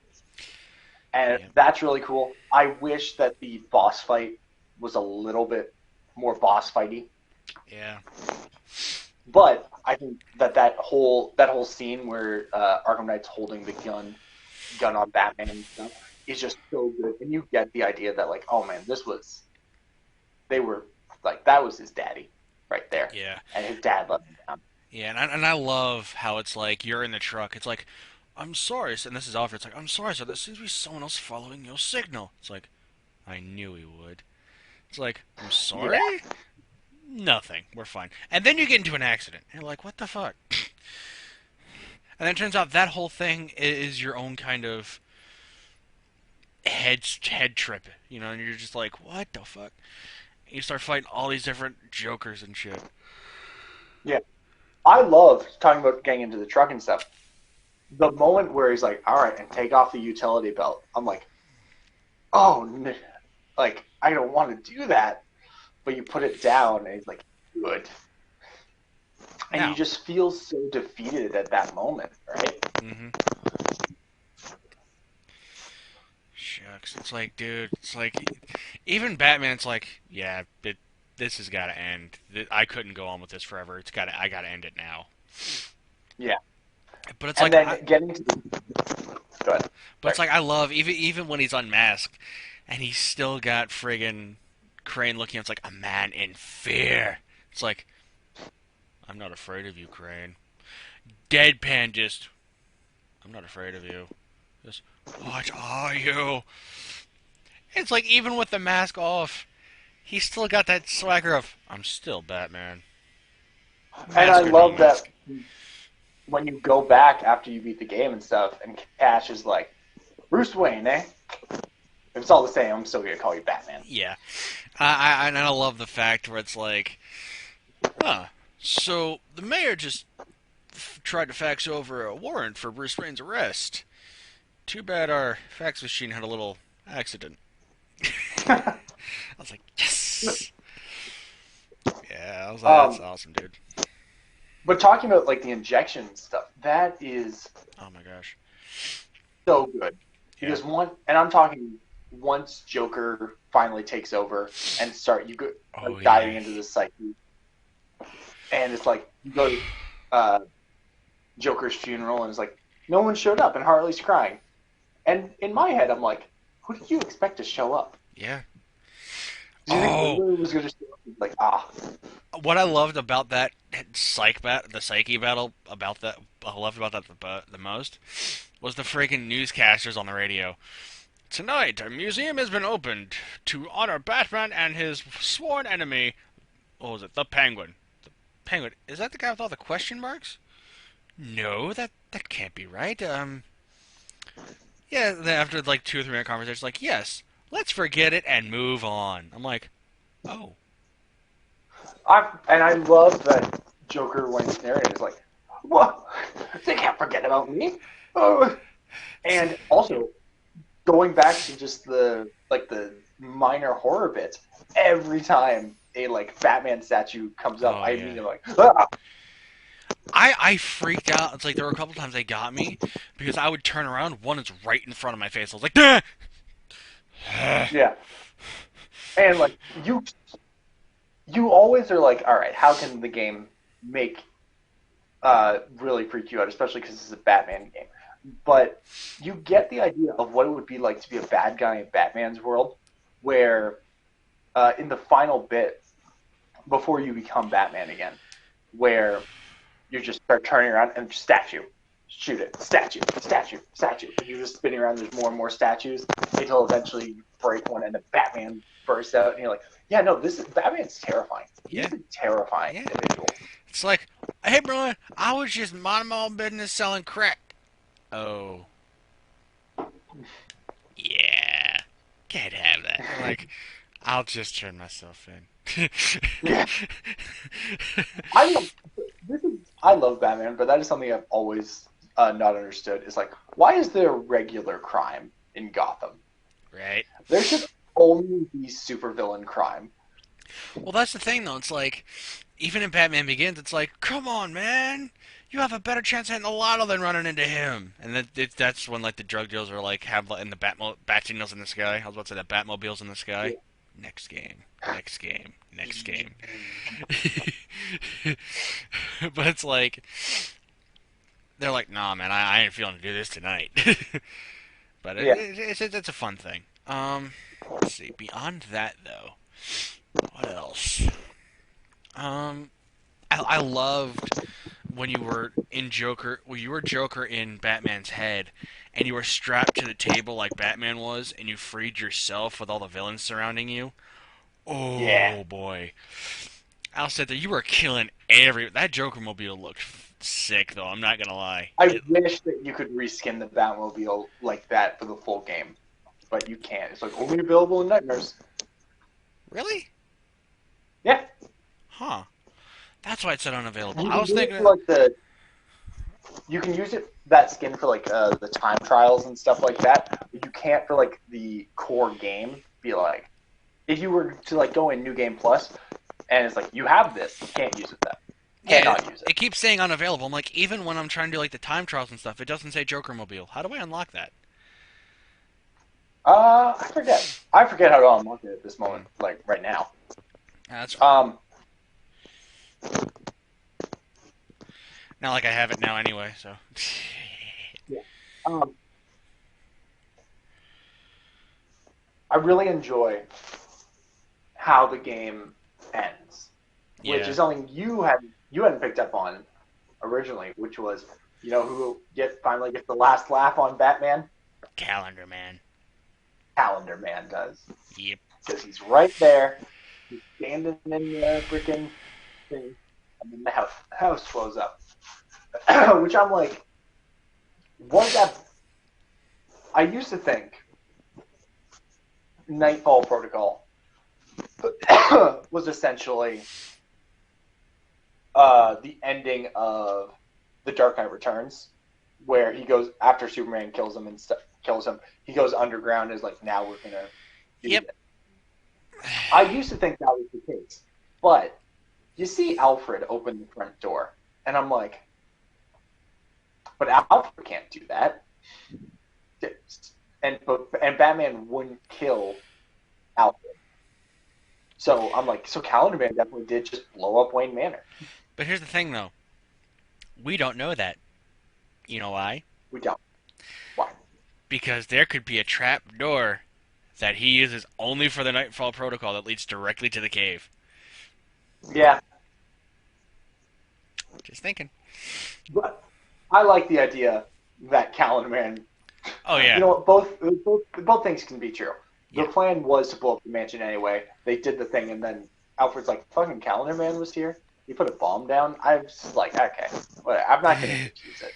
and yeah. that's really cool. I wish that the boss fight was a little bit more boss fighty, Yeah. but I think that whole scene where Arkham Knight's holding the gun on Batman and stuff is just so good, and you get the idea that like, oh man, they were like that was his daddy right there, Yeah. and his dad let him down. Yeah. And I love how it's like you're in the truck. It's like, I'm sorry, and this is Alfred. It's like, I'm sorry, sir. There seems to be someone else following your signal. It's like, I knew he would. It's like, I'm Yeah, sorry? Nothing. We're fine. And then you get into an accident. And you're like, what the fuck? And then it turns out that whole thing is your own kind of head trip. And you're just like, what the fuck? And you start fighting all these different jokers and shit. yeah. I love talking about getting into the truck and stuff. The moment where he's like, all right, and take off the utility belt. I'm like, oh, like I don't want to do that, but you put it down, and he's like, good, and you Now, just feel so defeated at that moment, right? mm-hmm. Shucks. It's like, dude, it's like, even Batman's like, yeah, this has got to end. I couldn't go on with this forever. I got to end it now. Yeah, But it's and like, then getting to the go ahead. but Sorry. it's like I love even when he's unmasked, and he's still got friggin' Crane looking. It's like a man in fear. It's like, I'm not afraid of you, Crane. Deadpan just, I'm not afraid of you. Just, what are you? It's like even with the mask off, he's still got that swagger of, I'm still Batman. And I Mask or no love that mask. when you go back after you beat the game and stuff, and Cash is like, Bruce Wayne, eh? If it's all the same, I'm still gonna call you Batman. Yeah. I love the fact where it's like, huh, so the mayor just tried to fax over a warrant for Bruce Wayne's arrest. Too bad our fax machine had a little accident. I was like, yes! Yeah, I was like, that's um, awesome, dude. but talking about like the injection stuff, that is Oh my gosh. so good Yeah. because and I'm talking once Joker finally takes over and you go Oh like yeah. diving into the psyche, and it's like you go to uh, Joker's funeral and it's like no one showed up and Harley's crying, and in my head I'm like, who did you expect to show up? Yeah. Do you think Oh, Riddler was going to show up? Like what I loved about that the psyche battle about that, I loved about that the most was the freaking newscasters on the radio. Tonight, a museum has been opened to honor Batman and his sworn enemy. What was it? The Penguin. The Penguin. Is that the guy with all the question marks? No, that can't be right. Yeah. Then after like 2 or 3 minute conversation, like, yes, let's forget it and move on. I'm like, oh, and I love that Joker when he's narrating is like, what? They can't forget about me. Oh. it's, And also going back to just the minor horror bits, every time a like Batman statue comes up, oh I yeah. immediately like, ah! I freaked out. It's like there were a couple times they got me because I would turn around, one is right in front of my face. I was like, "Duh!" Yeah, and like you always are like, all right, how can the game make really freak you out, especially because it's a Batman game. But you get the idea of what it would be like to be a bad guy in Batman's world, where in the final bit, before you become Batman again, where you just start turning around and statue, shoot it, statue, statue, statue. And you're just spinning around. There's more and more statues until eventually you break one and the Batman bursts out, and you're like, yeah, no, this is Batman's terrifying. Yeah, He's a terrifying yeah. individual. It's like, hey, bro, I was just minding my own business selling crack. Oh, yeah. Can't have that. Like, I'll just turn myself in. Yeah, I love, I love Batman, but that is something I've always not understood. Is like, why is there regular crime in Gotham? Right? There should only be supervillain crime. Well, that's the thing, though. It's like, even in Batman Begins, it's like, come on, man. You have a better chance hitting the lotto than running into him. And that's when, like, the drug deals are, like, have, and the bat signals in the sky. I was about to say that Batmobile's in the sky. Yeah. Next game. Next game. Next game. But it's like, they're like, nah, man, I ain't feeling to do this tonight. But Yeah. It's a fun thing. Let's see. Beyond that, though, what else? I loved when you were in Joker. Well, you were Joker in Batman's head, and you were strapped to the table like Batman was, and you freed yourself with all the villains surrounding you. Yeah. Oh boy! I'll say that you were killing every. That Joker mobile looked sick, though. I'm not gonna lie. I wish that you could reskin the Batmobile like that for the full game, but you can't. It's like only available in Nightmares. Really? Yeah. Huh? That's why it said unavailable. You I can was use it thinking. for like you can use it that skin for like the time trials and stuff like that. But you can't for like the core game. Be like, if you were to like go in New Game Plus, and it's like you have this, you can't use it then. You Yeah, cannot use it it. keeps saying unavailable. I'm like, even when I'm trying to do like the time trials and stuff, it doesn't say Joker mobile. How do I unlock that? I forget. I forget how to unlock it at this moment, like right now. That's Um, not like I have it now anyway. So. yeah. Um, I really enjoy how the game ends, which Yeah. is something you hadn't picked up on originally, which was who finally gets the last laugh on Batman? Calendar man. Calendar Man does, Yep. because he's right there, he's standing in the freaking thing, and then the house flows up, which I'm like, what that? I used to think Nightfall Protocol was essentially the ending of The Dark Knight Returns, where he goes after Superman kills him and kills him. He goes underground and is like, now we're gonna do Yep. this. I used to think that was the case, but you see Alfred open the front door, and I'm like, but Alfred can't do that, and Batman wouldn't kill Alfred. So I'm like, so Calendar Man definitely did just blow up Wayne Manor. But here's the thing, though. We don't know that. You know why? We don't. Why? Because there could be a trap door that he uses only for the Nightfall Protocol that leads directly to the cave. Yeah, Just thinking. but I like the idea that Calendar Man. Oh yeah. Both things can be true. The Yeah. plan was to blow up the mansion anyway. They did the thing, and then Alfred's like, "Fucking Calendar Man was here. He put a bomb down." I was just like, "Okay, whatever. I'm not going to use it."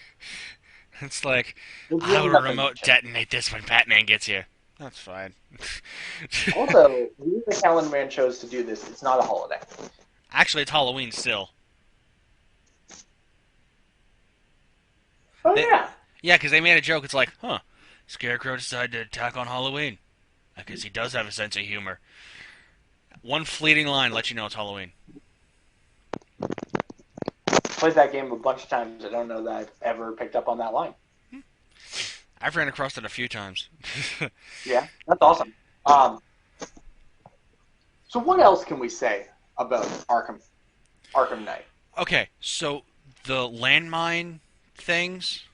It's like, There's I really will nothing remote to it. detonate this when Batman gets here. That's fine. Also, the reason the Calendar Man chose to do this, it's not a holiday. Actually, it's Halloween still. Oh They, yeah, yeah, because they made a joke. It's like, huh, Scarecrow decided to attack on Halloween. I guess he does have a sense of humor. One fleeting line lets you know it's Halloween. played that game a bunch of times. I don't know that I've ever picked up on that line. I've ran across it a few times. Yeah, that's awesome. So what else can we say about Arkham Knight? Okay, so the landmine things,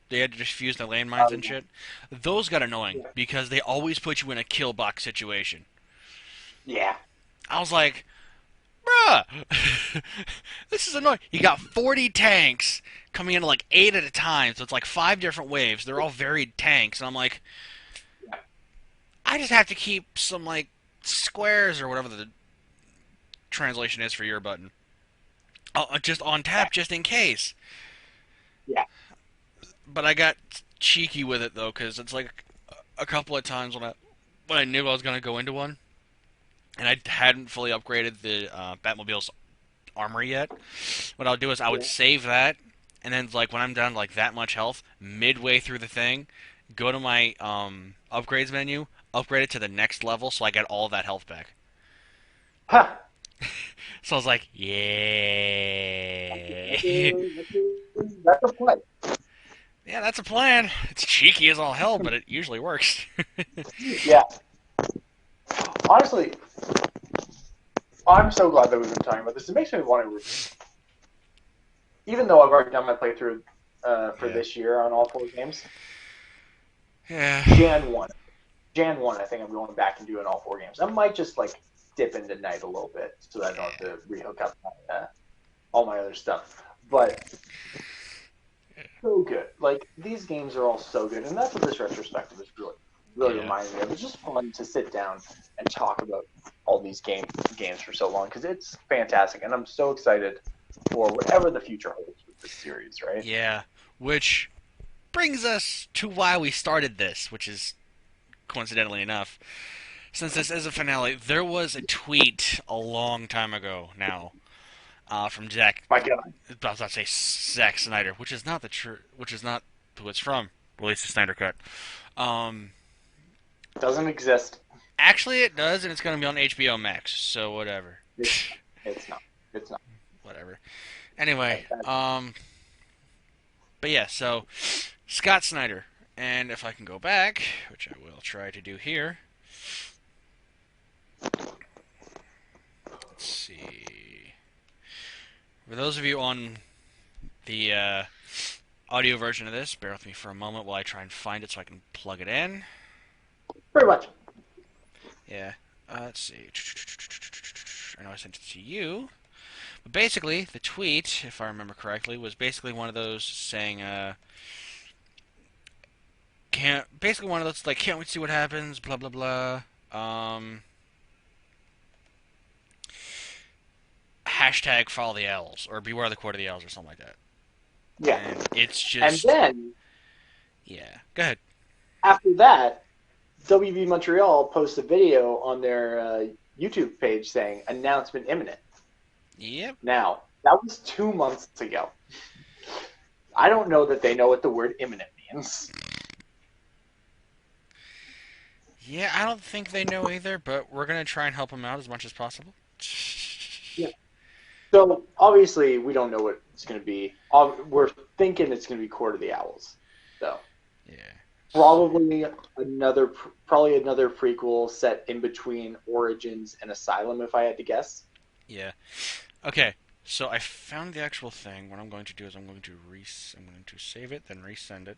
they had to defuse the landmines and shit. Those got annoying because they always put you in a kill box situation. Yeah, I was like, bruh, this is annoying. You got 40 tanks coming in like 8 at a time, so it's like 5 different waves. They're all varied tanks, and I'm like, I just have to keep some like squares or whatever the translation is for your button, just on Yeah, tap just in case. yeah. But I got cheeky with it though, because it's like a couple of times when I knew I was gonna go into one, and I hadn't fully upgraded the Batmobile's armor yet. What I'll do is I would Yeah. save that, and then like when I'm down to, like that much health, midway through the thing, go to my upgrades menu, upgrade it to the next level, so I get all that health back. Ha! So I was like, That's yay. a, that's a play. Yeah, that's a plan. It's cheeky as all hell, but it usually works. Yeah. Honestly, I'm so glad that we've been talking about this. It makes me want to, even though I've already done my playthrough for Yeah. this year on all 4 games, Yeah. Jan 1. Jan 1, I think I'm going back and doing all 4 games. I might just like dip into night a little bit so that I don't have to rehook up all my other stuff. But so good. Like, these games are all so good. And that's what this retrospective is really Yeah. reminding me of. It's just fun to sit down and talk about all these games for so long because it's fantastic. And I'm so excited for whatever the future holds with this series, right? Yeah. Which brings us to why we started this, which is coincidentally enough, since this is a finale, there was a tweet a long time ago now from Zack. My God. I was about to say Zack Snyder, which is not who it's from. Release the Snyder cut. Um, Doesn't exist. Actually, it does, and it's going to be on HBO Max. So whatever. It's not. It's not. Whatever. Anyway, That, but yeah, so Scott Snyder, and if I can go back, which I will try to do here. Let's see. For those of you on the audio version of this, bear with me for a moment while I try and find it so I can plug it in. pretty much. Yeah. Let's see. I know I sent it to you. But basically, the tweet, if I remember correctly, was basically one of those saying, basically one of those, like, can't wait to see what happens, blah, blah, blah. Hashtag follow the L's, or beware the court of the L's, or something like that. Yeah. And it's And just, then yeah. Go ahead. after that, WB Montreal posts a video on their YouTube page saying announcement imminent. Yep. Now, that was 2 months ago. I don't know that they know what the word imminent means. Yeah, I don't think they know either, but we're going to try and help them out as much as possible. Yeah. So, obviously, we don't know what it's going to be. We're thinking it's going to be Court of the Owls. So, Yeah. probably another prequel set in between Origins and Asylum, if I had to guess. Yeah. Okay. So I found the actual thing. What I'm going to do is I'm going to save it, then resend it,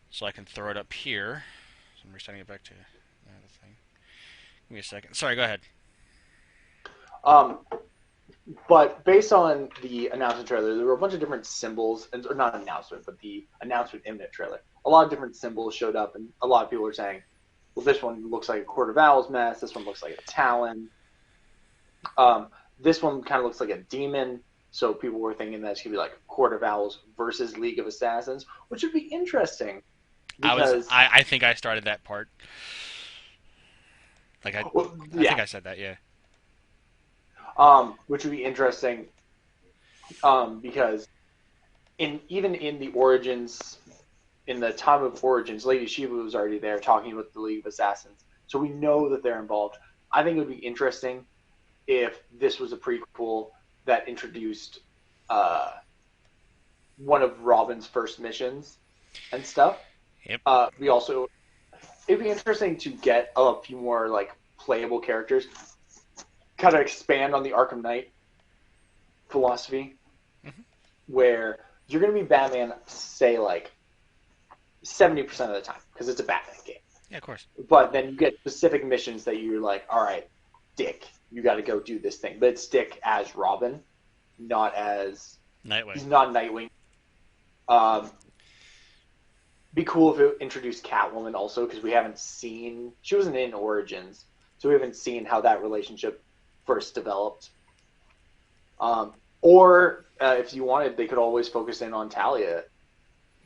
so I can throw it up here. So I'm resending it back to the thing. Give me a second. Sorry. Go ahead. Um, but based on the announcement trailer, there were a bunch of different symbols, or not announcement, but the announcement imminent trailer. A lot of different symbols showed up, and a lot of people were saying, well, this one looks like a Court of Owls mess, this one looks like a Talon. This one kind of looks like a demon, so people were thinking that it's going to be like Court of Owls versus League of Assassins, which would be interesting because, I think I started that part. Like well, I yeah, think I said that. Yeah. which would be interesting because even in the Origins, in the time of Origins, Lady Shiva was already there talking with the League of Assassins, so we know that they're involved. I think it would be interesting if this was a prequel that introduced one of Robin's first missions and stuff. Yep. We also, it'd be interesting to get a few more like playable characters, kind of expand on the Arkham Knight philosophy, where you're going to be Batman, say like 70% of the time, because it's a Batman game. Yeah. Of course. But then you get specific missions that you're like, all right, Dick, you got to go do this thing. But it's Dick as Robin, not as Nightwing. he's not Nightwing. Um, be cool if it introduced Catwoman also because we haven't seen she wasn't in Origins, so we haven't seen how that relationship first developed. Or if you wanted, they could always focus in on Talia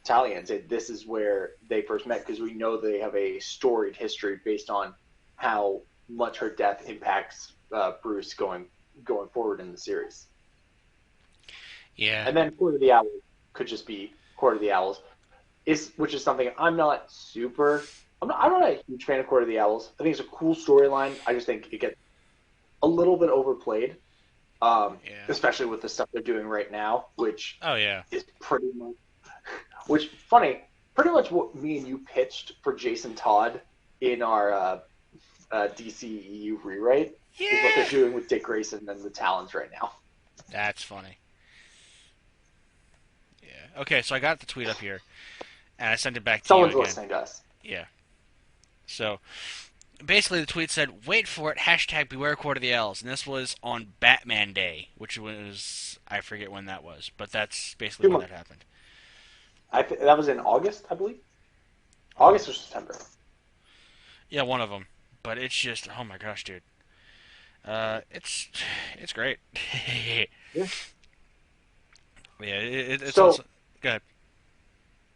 and say this is where they first met because we know they have a storied history based on how much her death impacts Bruce going forward in the series. Yeah. And then Court of the Owls could just be Court of the Owls, which is something I'm not a huge fan of Court of the Owls. I think it's a cool storyline. I just think it gets a little bit overplayed, especially with the stuff they're doing right now, which is pretty much. Which funny, pretty much what me and you pitched for Jason Todd in our DCEU rewrite is what they're doing with Dick Grayson and the Talons right now. That's funny. Yeah. Okay, so I got the tweet up here, and I sent it back to Someone's you again. listening to us. Yeah. So, basically the tweet said, wait for it, # beware Court of the Owls. And this was on Batman Day, which was, I forget when that was, but that's basically when that happened. That was in August, I believe. August or September. Yeah, one of them. But it's just, oh my gosh, dude. It's great. Yeah. It's so, also... Go ahead.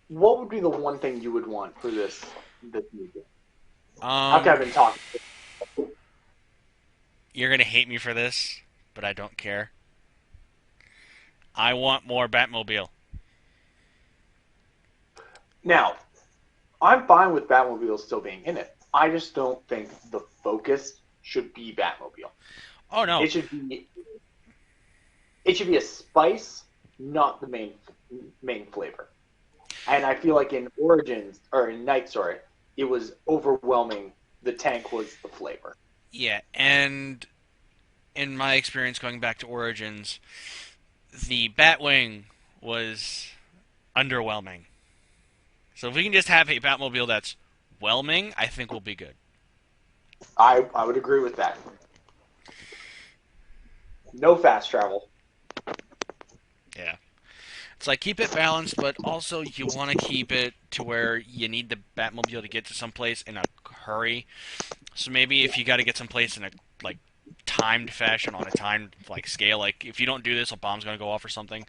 What would be the one thing you would want for this new game? How can I been talking? You're going to hate me for this, but I don't care. I want more Batmobile. Now, I'm fine with Batmobile still being in it. I just don't think the focus should be Batmobile. Oh no. It should be a spice, not the main flavor. And I feel like in Night, it was overwhelming. The tank was the flavor. Yeah, and in my experience going back to Origins, the Batwing was underwhelming. So if we can just have a Batmobile that's whelming, I think we'll be good. I would agree with that. No fast travel. Yeah. It's like, keep it balanced, but also you want to keep it to where you need the Batmobile to get to someplace in a hurry. So maybe if you got to get someplace in a timed fashion on a timed scale, like if you don't do this, a bomb's going to go off or something,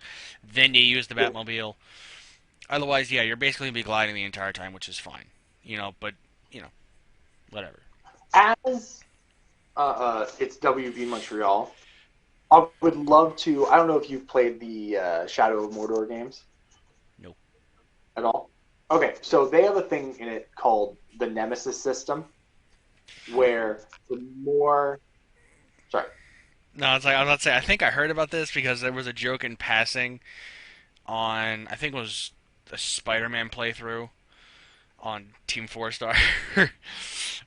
then you use the Batmobile. Otherwise, yeah, you're basically going to be gliding the entire time, which is fine. But whatever. As it's WB Montreal, I would love to. I don't know if you've played the Shadow of Mordor games. Nope. At all? Okay, so they have a thing in it called the Nemesis system, where the more. Sorry. No, it's like I was about to say. I think I heard about this because there was a joke in passing on, I think it was a Spider-Man playthrough on Team 4-Star,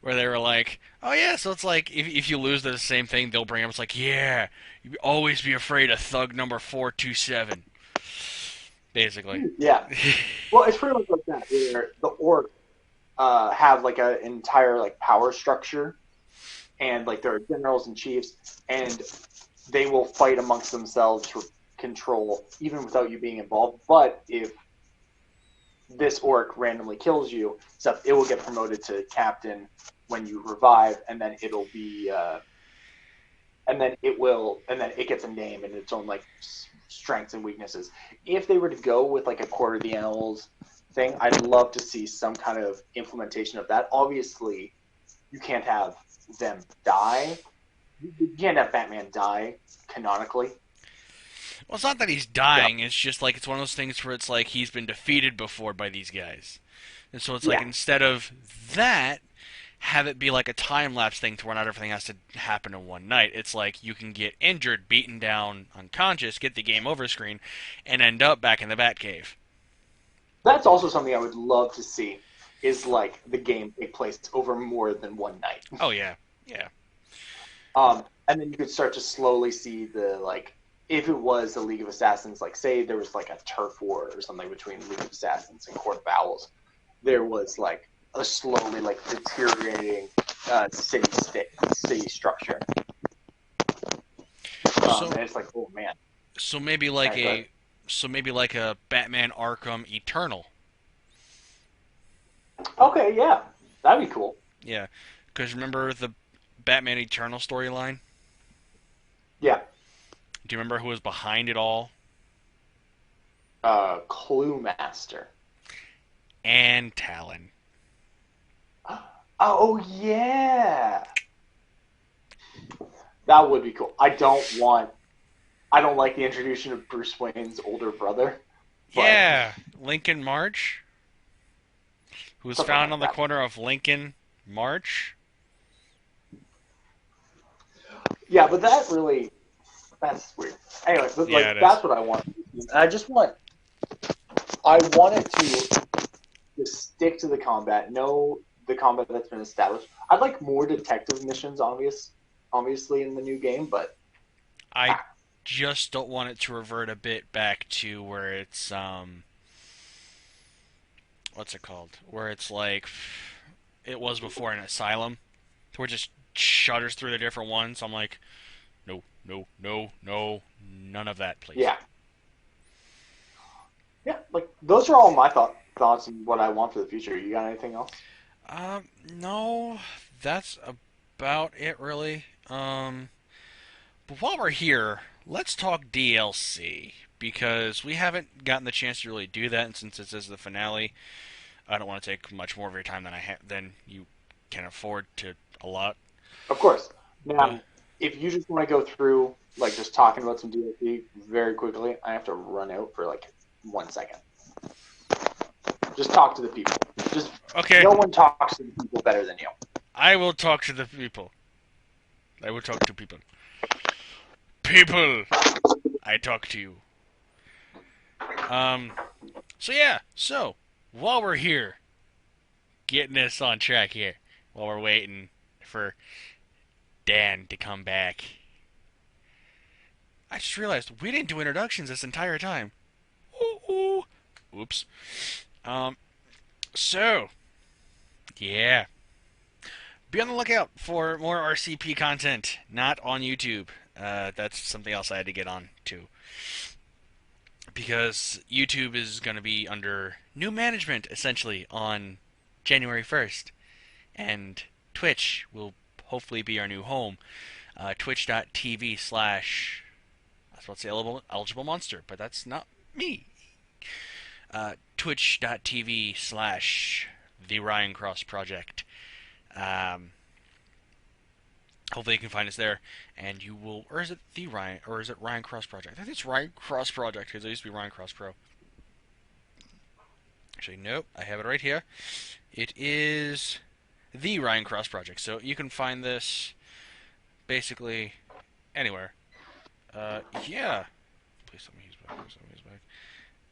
where they were like, oh yeah, so it's like, if you lose the same thing, they'll bring up, it's like, yeah, you always be afraid of thug number 427. Basically. Yeah. Well, it's pretty much like that, where the orcs have an entire power structure, and there are generals and chiefs, and they will fight amongst themselves for control, even without you being involved. But if this orc randomly kills you, it will get promoted to captain when you revive, and then it'll be, and then it gets a name and its own strengths and weaknesses. If they were to go with a Court of the Owls thing, I'd love to see some kind of implementation of that. Obviously, you can't have them die. You can't have Batman die canonically. Well, it's not that he's dying. Yeah. It's just it's one of those things where it's he's been defeated before by these guys, and so it's instead of that, have it be a time-lapse thing to where not everything has to happen in one night. It's you can get injured, beaten down, unconscious, get the game over screen, and end up back in the Batcave. That's also something I would love to see, is the game take place over more than one night. Oh, yeah. Yeah. And then you could start to slowly see the, if it was the League of Assassins, say there was a turf war or something between League of Assassins and Court of Owls, there was a slowly deteriorating city structure. So and it's like, oh man. so maybe like Alright, go ahead. a so maybe like a Batman Arkham Eternal. Okay, yeah, that'd be cool. Yeah, because remember the Batman Eternal storyline? Yeah, Do you remember who was behind it all? Clue Master. And Talon. Oh yeah, that would be cool. I don't like the introduction of Bruce Wayne's older brother, but Yeah, Lincoln March, who was something found like on the that. corner of Lincoln March. Yeah, but that's weird. Anyway, but Yeah, like it is. that's what I want. And I want it to stick to the combat. Know the combat that's been established. I'd like more detective missions, obviously in the new game, but I just don't want it to revert a bit back to where it's what's it called? Where it's like it was before an asylum, where it just shudders through the different ones. I'm like, no, no, no, no, none of that, please. yeah, yeah. Like those are all my thoughts and what I want for the future. You got anything else? No, that's about it, really. But while we're here, let's talk DLC because we haven't gotten the chance to really do that, and since this is the finale, I don't want to take much more of your time than you can afford to allot. Of course. But Now, if you just want to go through like just talking about some DLC very quickly, I have to run out for like 1 second. Just talk to the people. Just okay, no one talks to the people better than you. I will talk to the people. I will talk to people. People, I talk to you. Um. So yeah. So while we're here, getting us on track here, while we're waiting for Dan to come back, I just realized we didn't do introductions this entire time. Ooh, ooh. Oops. Um. So yeah. Be on the lookout for more RCP content, not on YouTube. That's something else I had to get on to. Because YouTube is going to be under new management, essentially, on January 1st. And Twitch will hopefully be our new home. Twitch.tv slash. I was about to say eligible monster, but that's not me. Twitch.tv slash the Ryan Cross Project. Um, Hopefully you can find us there, and you will, or is it the Ryan, or is it Ryan Cross Project? I think it's Ryan Cross Project because it used to be Ryan Cross Pro. Actually, nope, I have it right here. It is the Ryan Cross Project, so you can find this basically anywhere. Yeah. Please tell me he's back. Please tell me he's back.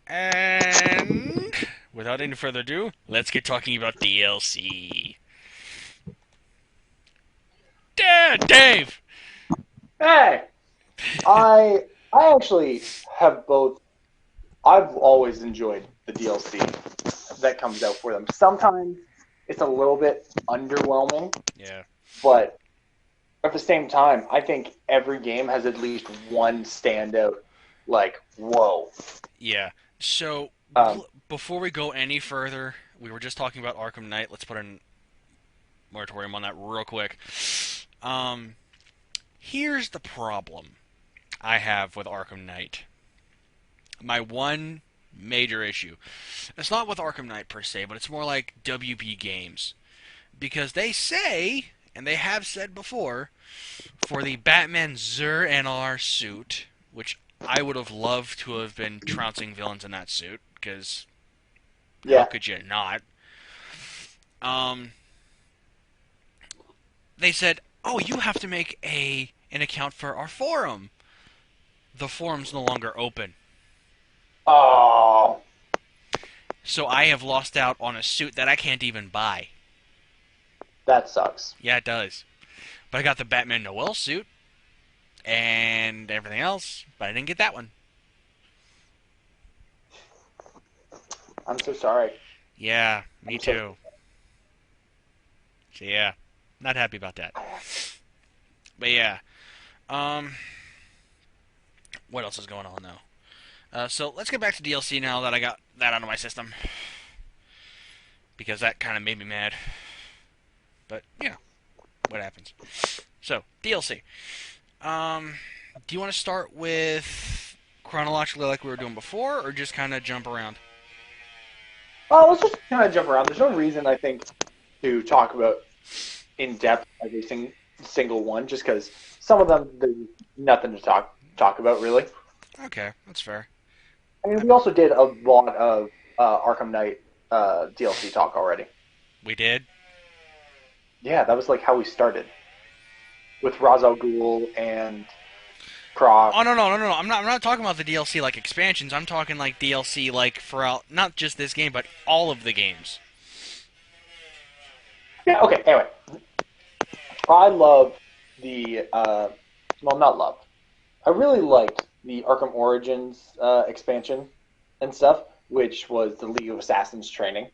And without any further ado, let's get talking about DLC. Dave. Hey, I actually have both. I've always enjoyed the DLC that comes out for them. Sometimes it's a little bit underwhelming, Yeah. but at the same time, I think every game has at least one standout. Like, whoa. Yeah. So Um, before we go any further, we were just talking about Arkham Knight. Let's put a moratorium on that real quick. Um, Here's the problem I have with Arkham Knight. My one major issue. It's not with Arkham Knight per se, but it's more like WB Games. Because they say, and they have said before, for the Batman Zur NR suit, which I would have loved to have been trouncing villains in that suit, because how yeah, could you not? Um, they said, "Oh, you have to make an account for our forum. The forum's no longer open, oh, so I have lost out on a suit that I can't even buy." that sucks. Yeah, it does. But I got the Batman Noel suit and everything else, but I didn't get that one. I'm so sorry. Yeah, me I'm so too. So yeah, not happy about that. But yeah, um, what else is going on though? So let's get back to DLC now that I got that out of my system because that kind of made me mad. But what happens? So DLC. Do you want to start with chronologically like we were doing before, or just kind of jump around? Let's just kind of jump around. There's no reason I think to talk about in depth every single one, just because some of them there's nothing to talk about really. Okay, that's fair. I mean, we also did a lot of Arkham Knight DLC talk already. We did. Yeah, that was like how we started with Ra's al Ghul and Croc. Oh no! I'm not talking about the DLC like expansions. I'm talking like DLC like for not just this game, but all of the games. Yeah. Okay. Anyway, I love the well, not love. I really liked the Arkham Origins expansion and stuff, which was the League of Assassins training.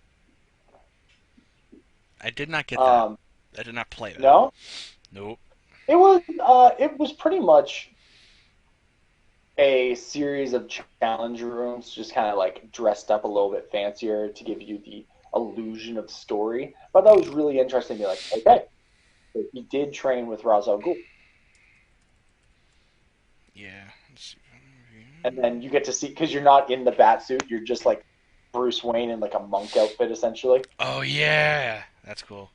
I did not get that. Um, I did not play that. no, Nope. it was pretty much a series of challenge rooms, just kind of like dressed up a little bit fancier to give you the illusion of story. But that was really interesting to be like, okay, so he did train with Ra's al Ghul. Yeah. Let's see. And then you get to see, because you're not in the bat suit, you're just like Bruce Wayne in like a monk outfit essentially. Oh yeah, that's cool.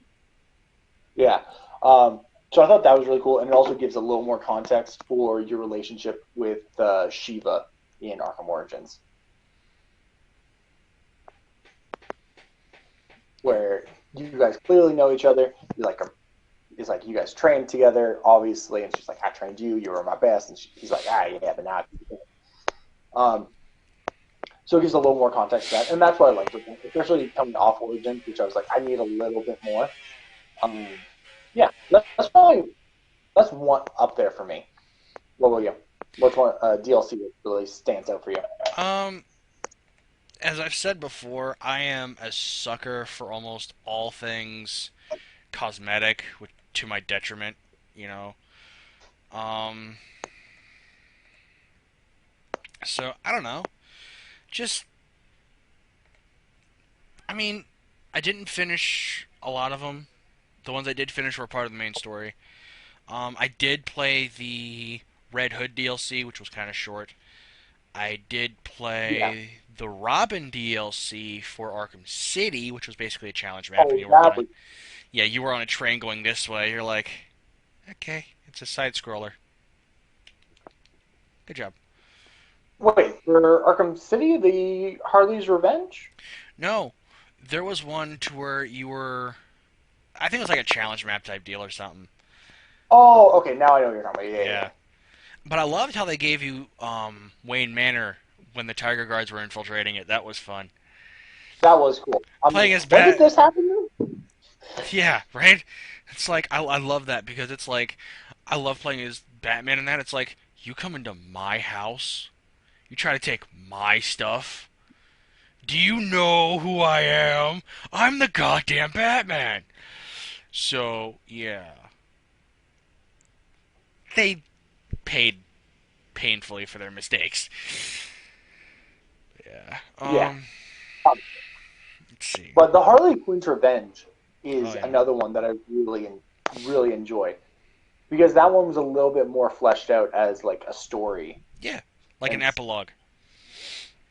Yeah. So I thought that was really cool, and it also gives a little more context for your relationship with Shiva in Arkham Origins, where you guys clearly know each other. You like, it's like you guys trained together, obviously, and she's like, "I trained you. You were my best," and he's like, "Ah, yeah, but now." Um, so it gives a little more context to that, and that's what I liked, especially coming off Origins, which I was like, I need a little bit more. Um, yeah, that's one up there for me. What about you? What's one DLC that really stands out for you? Um, as I've said before, I am a sucker for almost all things cosmetic, which, to my detriment, you know. Um, so I don't know. Just, I mean, I didn't finish a lot of them. The ones I did finish were part of the main story. I did play the Red Hood DLC, which was kind of short. I did Yeah. play the Robin DLC for Arkham City, which was basically a challenge map, and Oh, you were that on a was yeah, you were on a train going this way. You're like, okay, it's a side scroller. Good job. wait for Arkham City, the Harley's Revenge. No, there was one to where you were. I think it was like a challenge map type deal or something. Oh, okay. Now I know what you're talking about. Yeah, yeah, Yeah, yeah. but I loved how they gave you Wayne Manor when the Tiger Guards were infiltrating it. That was fun. That was cool. I'm Playing like, as when did Bat. this happen? Yeah, right. It's like I love that because it's like I love playing as Batman and that. It's like you come into my house, you try to take my stuff. Do you know who I am? I'm the goddamn Batman. So yeah, they paid painfully for their mistakes. Yeah. Yeah. Let's see. But the Harley Quinn's Revenge Oh is yeah. another one that I really enjoyed because that one was a little bit more fleshed out as like a story. Yeah. Like an And epilogue.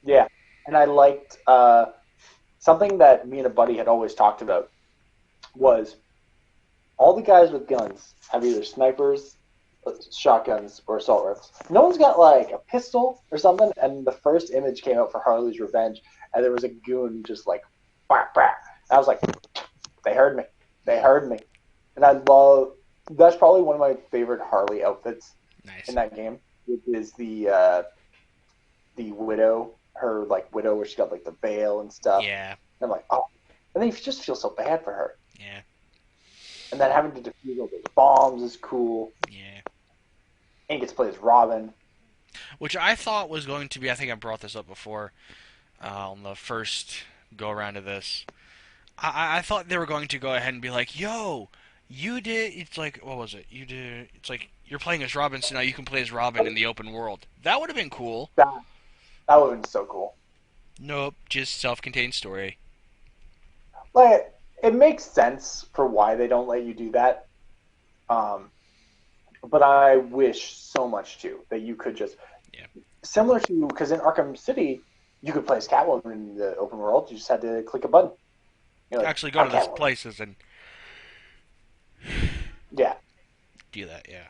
yeah, and I liked something that me and a buddy had always talked about was all the guys with guns have either snipers, shotguns, or assault rifles. No one's got like a pistol or something. And the first image came out for Harley's Revenge, and there was a goon just like, bah, bah. I was like, they heard me, they heard me, and I love. That's probably one of my favorite Harley outfits in Nice. that game, which is the widow, her like widow where she got like the veil and stuff. Yeah. And I'm like, oh, and then you just feel so bad for her. Yeah. And then having to defuse all those bombs is cool. Yeah. And he gets to play as Robin. Which I thought was going to be. I think I brought this up before on the first go around of this. I thought they were going to go ahead and be like, "Yo, you did. It's like, what was it? You did. It's like you're playing as Robin, so now you can play as Robin in the open world. That would have been cool. That that would have been so cool. Nope, just self-contained story. Like it makes sense for why they don't let you do that. Um, but I wish so much too that you could just Yeah. similar to because in Arkham City you could play as Catwoman in the open world. You just had to click a button. You're like, Actually, go I'm to those Catwoman. places and Yeah, do that. Yeah.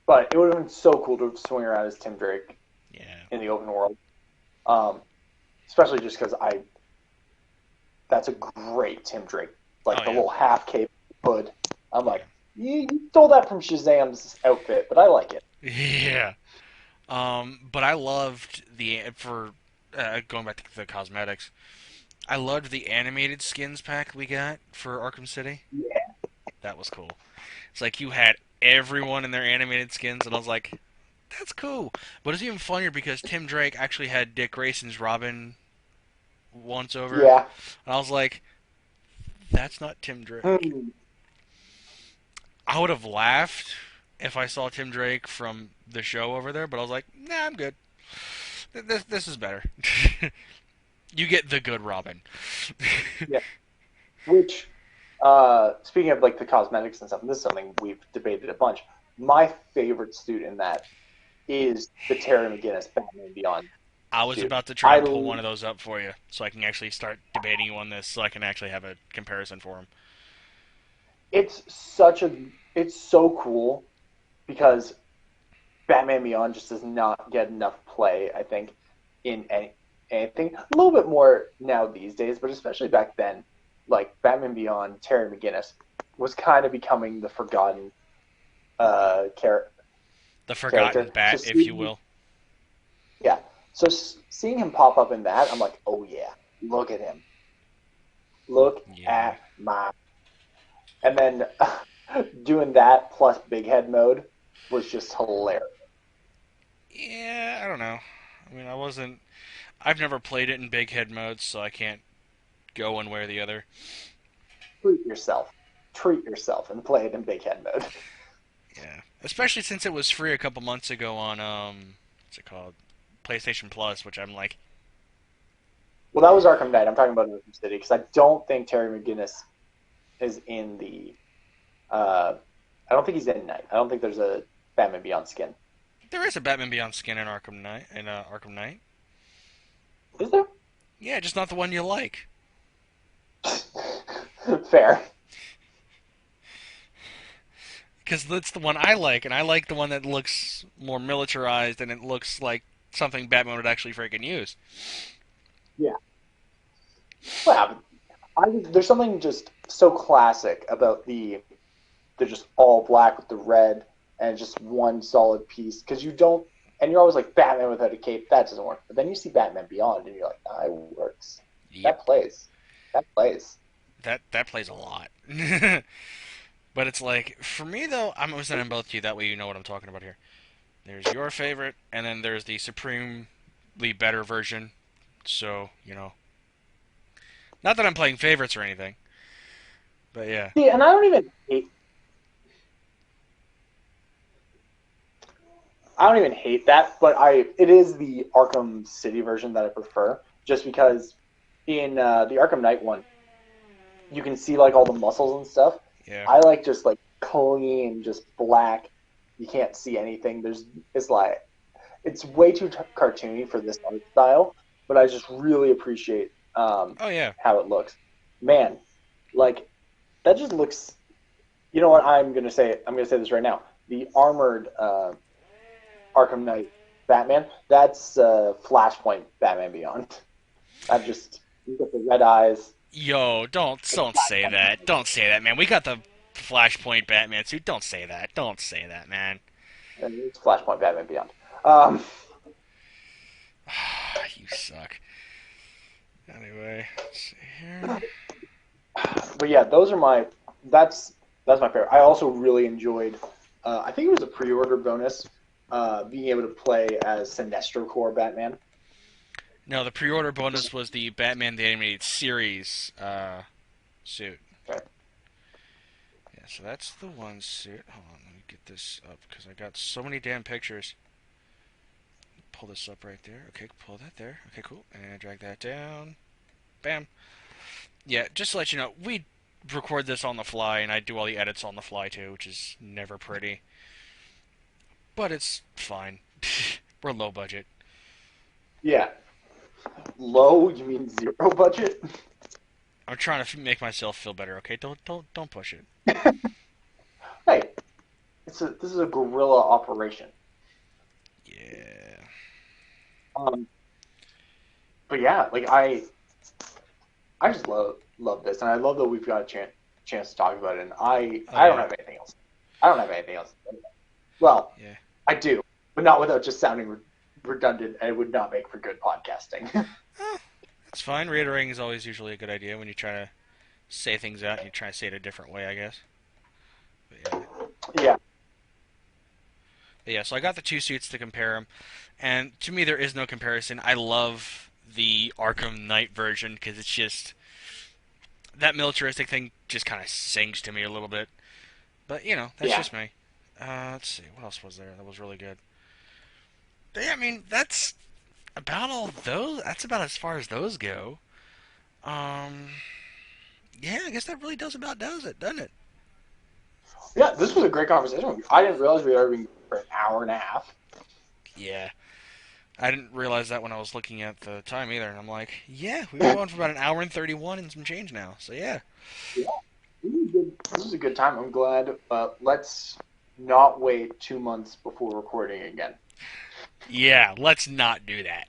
but it would have been so cool to swing around as Tim Drake Yeah. in the open world. Um, Especially just because that's a great Tim Drake, like Oh the yeah. little half cape hood. I'm Yeah. like, you stole that from Shazam's outfit, but I like it. Yeah. But I loved going back to the cosmetics. I loved the animated skins pack we got for Arkham City. Yeah, That was cool. It's like you had everyone in their animated skins, and I was like, that's cool. But it's even funnier because Tim Drake actually had Dick Grayson's Robin once over, yeah. and I was like, that's not Tim Drake. Hmm. I would have laughed if I saw Tim Drake from the show over there, but I was like, nah, I'm good. This is better. You get the good Robin. Yeah. Which, speaking of like the cosmetics and stuff, and this is something we've debated a bunch. My favorite suit in that is the Terry McGinnis Batman Beyond I was suit. about to try I and pull one of those up for you, so I can actually start debating you on this, so I can actually have a comparison for them. it's such a it's so cool because Batman Beyond just does not get enough play. I think in anything a little bit more now these days, but especially back then, like Batman Beyond, Terry McGinnis was kind of becoming the forgotten uh, char- The Forgotten character. So Bat, if you will. yeah, so seeing him pop up in that, I'm like, oh yeah, look at him, look Yeah. at my, and then doing that plus big head mode was just hilarious. Yeah, I don't know. I mean, I've never played it in big head mode, so I can't go one way or the other. Treat yourself, treat yourself, and play it in big head mode. Yeah. Especially since it was free a couple months ago on, what's it called? PlayStation Plus, which I'm like, Well, that was Arkham Knight. I'm talking about Arkham City because I don't think Terry McGinnis is in the. Uh, I don't think he's in Knight. I don't think there's a Batman Beyond skin. there is a Batman Beyond skin in Arkham Knight. Is there? Yeah, just not the one you like. Fair. Because that's the one I like, and I like the one that looks more militarized and it looks like something Batman would actually freaking use. Yeah. Well, there's something just so classic about they're just all black with the red and just one solid piece because you don't and you're always like Batman without a cape that doesn't work but then you see Batman Beyond and you're like ah, it works Yep, that plays that plays that plays a lot. But it's like, for me though, I'm gonna send them both to you. That way you know what I'm talking about here. There's your favorite, and then there's the supremely better version. So not that I'm playing favorites or anything, but yeah. see and I don't even hate that but it is the Arkham City version that I prefer just because in the Arkham Knight one you can see like all the muscles and stuff. Yeah. I like just like clean, just black. You can't see anything. It's like it's way too cartoony for this art style, but I just really appreciate Oh yeah. how it looks. Man, like that just looks. You know what I'm gonna say? I'm gonna say this right now. The armored Arkham Knight Batman. That's Flashpoint Batman Beyond. I've just you got the red eyes. Yo, don't say that. Don't say that, man. We got the Flashpoint Batman suit. Don't say that. Don't say that, man. And it's Flashpoint Batman Beyond. Um, You suck. Anyway, let's see here. but yeah, those are my. That's my favorite. I also really enjoyed. I think it was a pre-order bonus. Being able to play as Sinestro Corps Batman. No, the pre-order bonus was the Batman the Animated Series suit. Okay. Yeah, so that's the one suit. Hold on, let me get this up because I got so many damn pictures. Pull this up right there. Okay, pull that there. Okay, cool. And drag that down. Bam. Yeah, just to let you know, we record this on the fly, and I do all the edits on the fly too, which is never pretty. But it's fine. We're low budget. Yeah. Low? You mean zero budget? I'm trying to make myself feel better. Okay, don't push it. Hey, this is a guerrilla operation. Yeah. Um, but yeah, like I just love this, and I love that we've got a chance to talk about it. And Oh I don't yeah. have anything else. I don't have anything else. Well, Yeah. I do, but not without just sounding redundant, and it would not make for good podcasting. Eh, it's fine. Reiterating is always usually a good idea when you try to say things out and you try to say it a different way, I guess. But yeah. Yeah, But yeah, so I got the two suits to compare them, and to me there is no comparison. I love the Arkham Knight version because it's just that militaristic thing just kind of sings to me a little bit. But you know, that's yeah, just me. Let's see, what else was there that was really good? But yeah, I mean, that's about all those. That's about as far as those go. Um, yeah, I guess that really does it, doesn't it? yeah. This was a great conversation. I didn't realize we were already for an hour and a half. Yeah, I didn't realize that when I was looking at the time either, and I'm like, yeah, we've been going for about an hour and 31 and some change now. So yeah, Yeah, this is a good time. I'm glad. Let's not wait 2 months before recording again. yeah, let's not do that.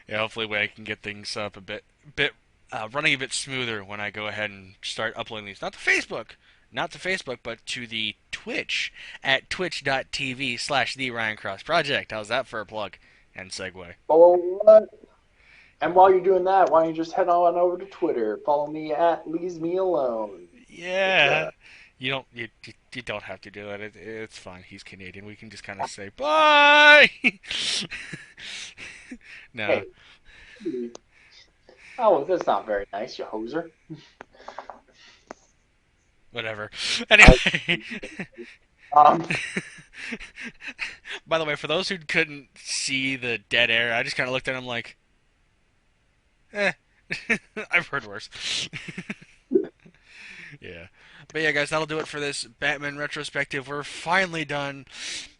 Yeah, hopefully I can get things up a bit running a bit smoother when I go ahead and start uploading these. Not to Facebook, but to the Twitch at twitch.tv/the Ryan Cross Project. How's that for a plug and segue? But and while you're doing that, why don't you just head on over to Twitter? Follow me at Leaves Me Alone. It's Yeah, you don't have to do it. It's fine. He's Canadian. We can just kind of say bye. No, hey, oh, that's not very nice, you hoser. whatever. I, Anyway. um, By the way, for those who couldn't see the dead air, I just kind of looked at him like, eh. I've heard worse. Yeah. But yeah, guys, that'll do it for this Batman retrospective. We're finally done,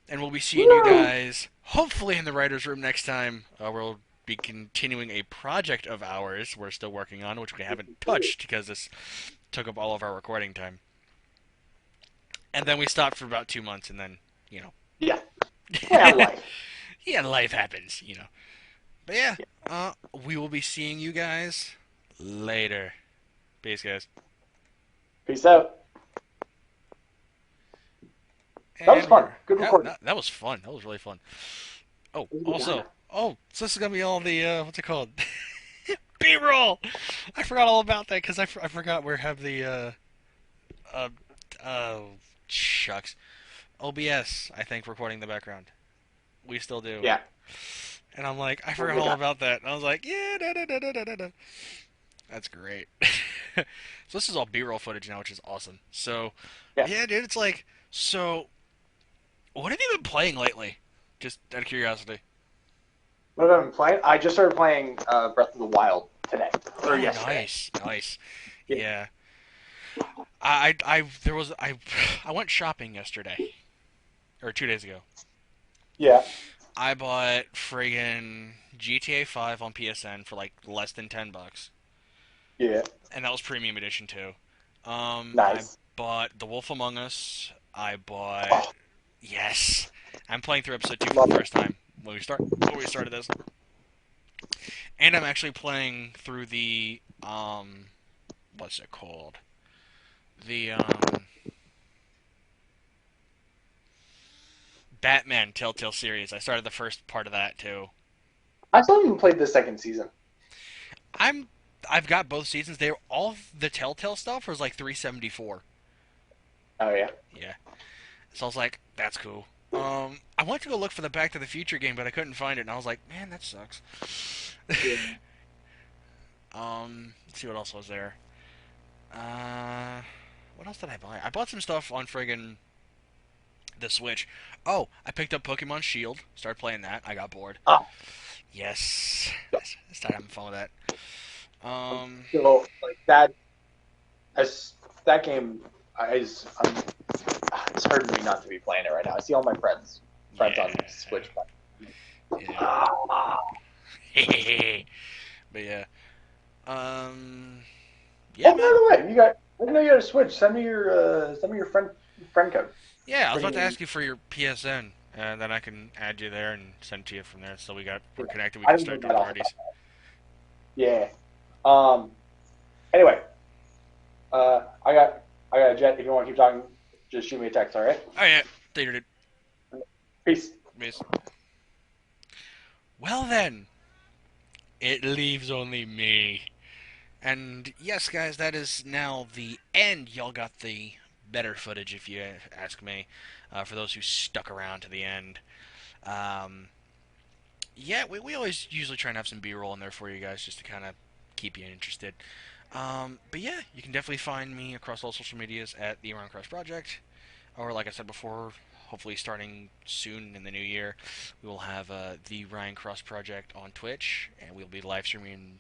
and we'll be seeing you woo! guys hopefully in the writer's room next time. We'll be continuing a project of ours we're still working on, which we haven't touched because this took up all of our recording time. And then we stopped for about 2 months, and then, you know. Yeah, well, life. Yeah, life happens, you know. But yeah, we will be seeing you guys later. Peace, guys. Peace out. That was And fun. Good recording. that was fun. That was really fun. Oh, It was a good also, time. so this is gonna be all the what's it called? B-roll. I forgot all about that because I forgot we have the uh oh shucks OBS I think recording the background. We still do. Yeah, And I'm like, I it was a forgot good all time. about that. And I was like, yeah, da, da, da, da, da, da, da. That's great. So this is all B-roll footage now, which is awesome. So, Yeah. yeah, dude, it's like, so, what have you been playing lately? Just out of curiosity. What have I been playing? I just started playing Breath of the Wild today or Oh, yesterday. nice. Yeah. Yeah. There was, I went shopping yesterday, or 2 days ago. Yeah. I bought friggin' GTA 5 on PSN for like less than $10. Yeah. And that was premium edition too. I Nice. bought The Wolf Among Us. I bought Oh, yes. I'm playing through episode 2 for love the it. first time before we started this, and I'm actually playing through the what's it called? The Batman Telltale series. I started the first part of that too. I still haven't even played the second season. I'm I've got both seasons. They're all the Telltale stuff was like 374. Oh yeah. Yeah. So I was like, that's cool. I went to go look for the Back to the Future game, but I couldn't find it, and I was like, man, that sucks. Yeah. Let's see what else was there. What else did I buy? I bought some stuff on friggin' the Switch. Oh, I picked up Pokemon Shield. Started playing that. I got bored. Ah, Yes, I started having fun with that. Um, so like that, as that game, is it's hard for me not to be playing it right now. I see all my friends yeah, on Switch, but yeah. ah, But yeah, um, yeah, oh, man. by the way, you got. I didn't know you had a Switch. Send me your friend code. Yeah, I was about to Pretty. ask you for your PSN, and then I can add you there and send it to you from there. So we're connected. We I can didn't start get doing that off. parties. Yeah. Um. Anyway, I got a jet. If you want to keep talking, just shoot me a text. All right. Oh yeah, later, dude. Peace. Miss. Well then, it leaves only me. And yes, guys, that is now the end. Y'all got the better footage, if you ask me. For those who stuck around to the end. Um, yeah, we always usually try and have some B-roll in there for you guys just to kind of keep you interested. But yeah, you can definitely find me across all social medias at the Iran Cross Project. Or like I said before, hopefully starting soon in the new year, we will have the Ryan Cross Project on Twitch, and we'll be live streaming,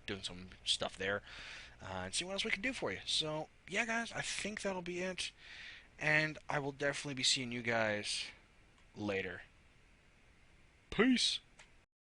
doing some stuff there, and see what else we can do for you. So yeah, guys, I think that'll be it, and I will definitely be seeing you guys later. Peace.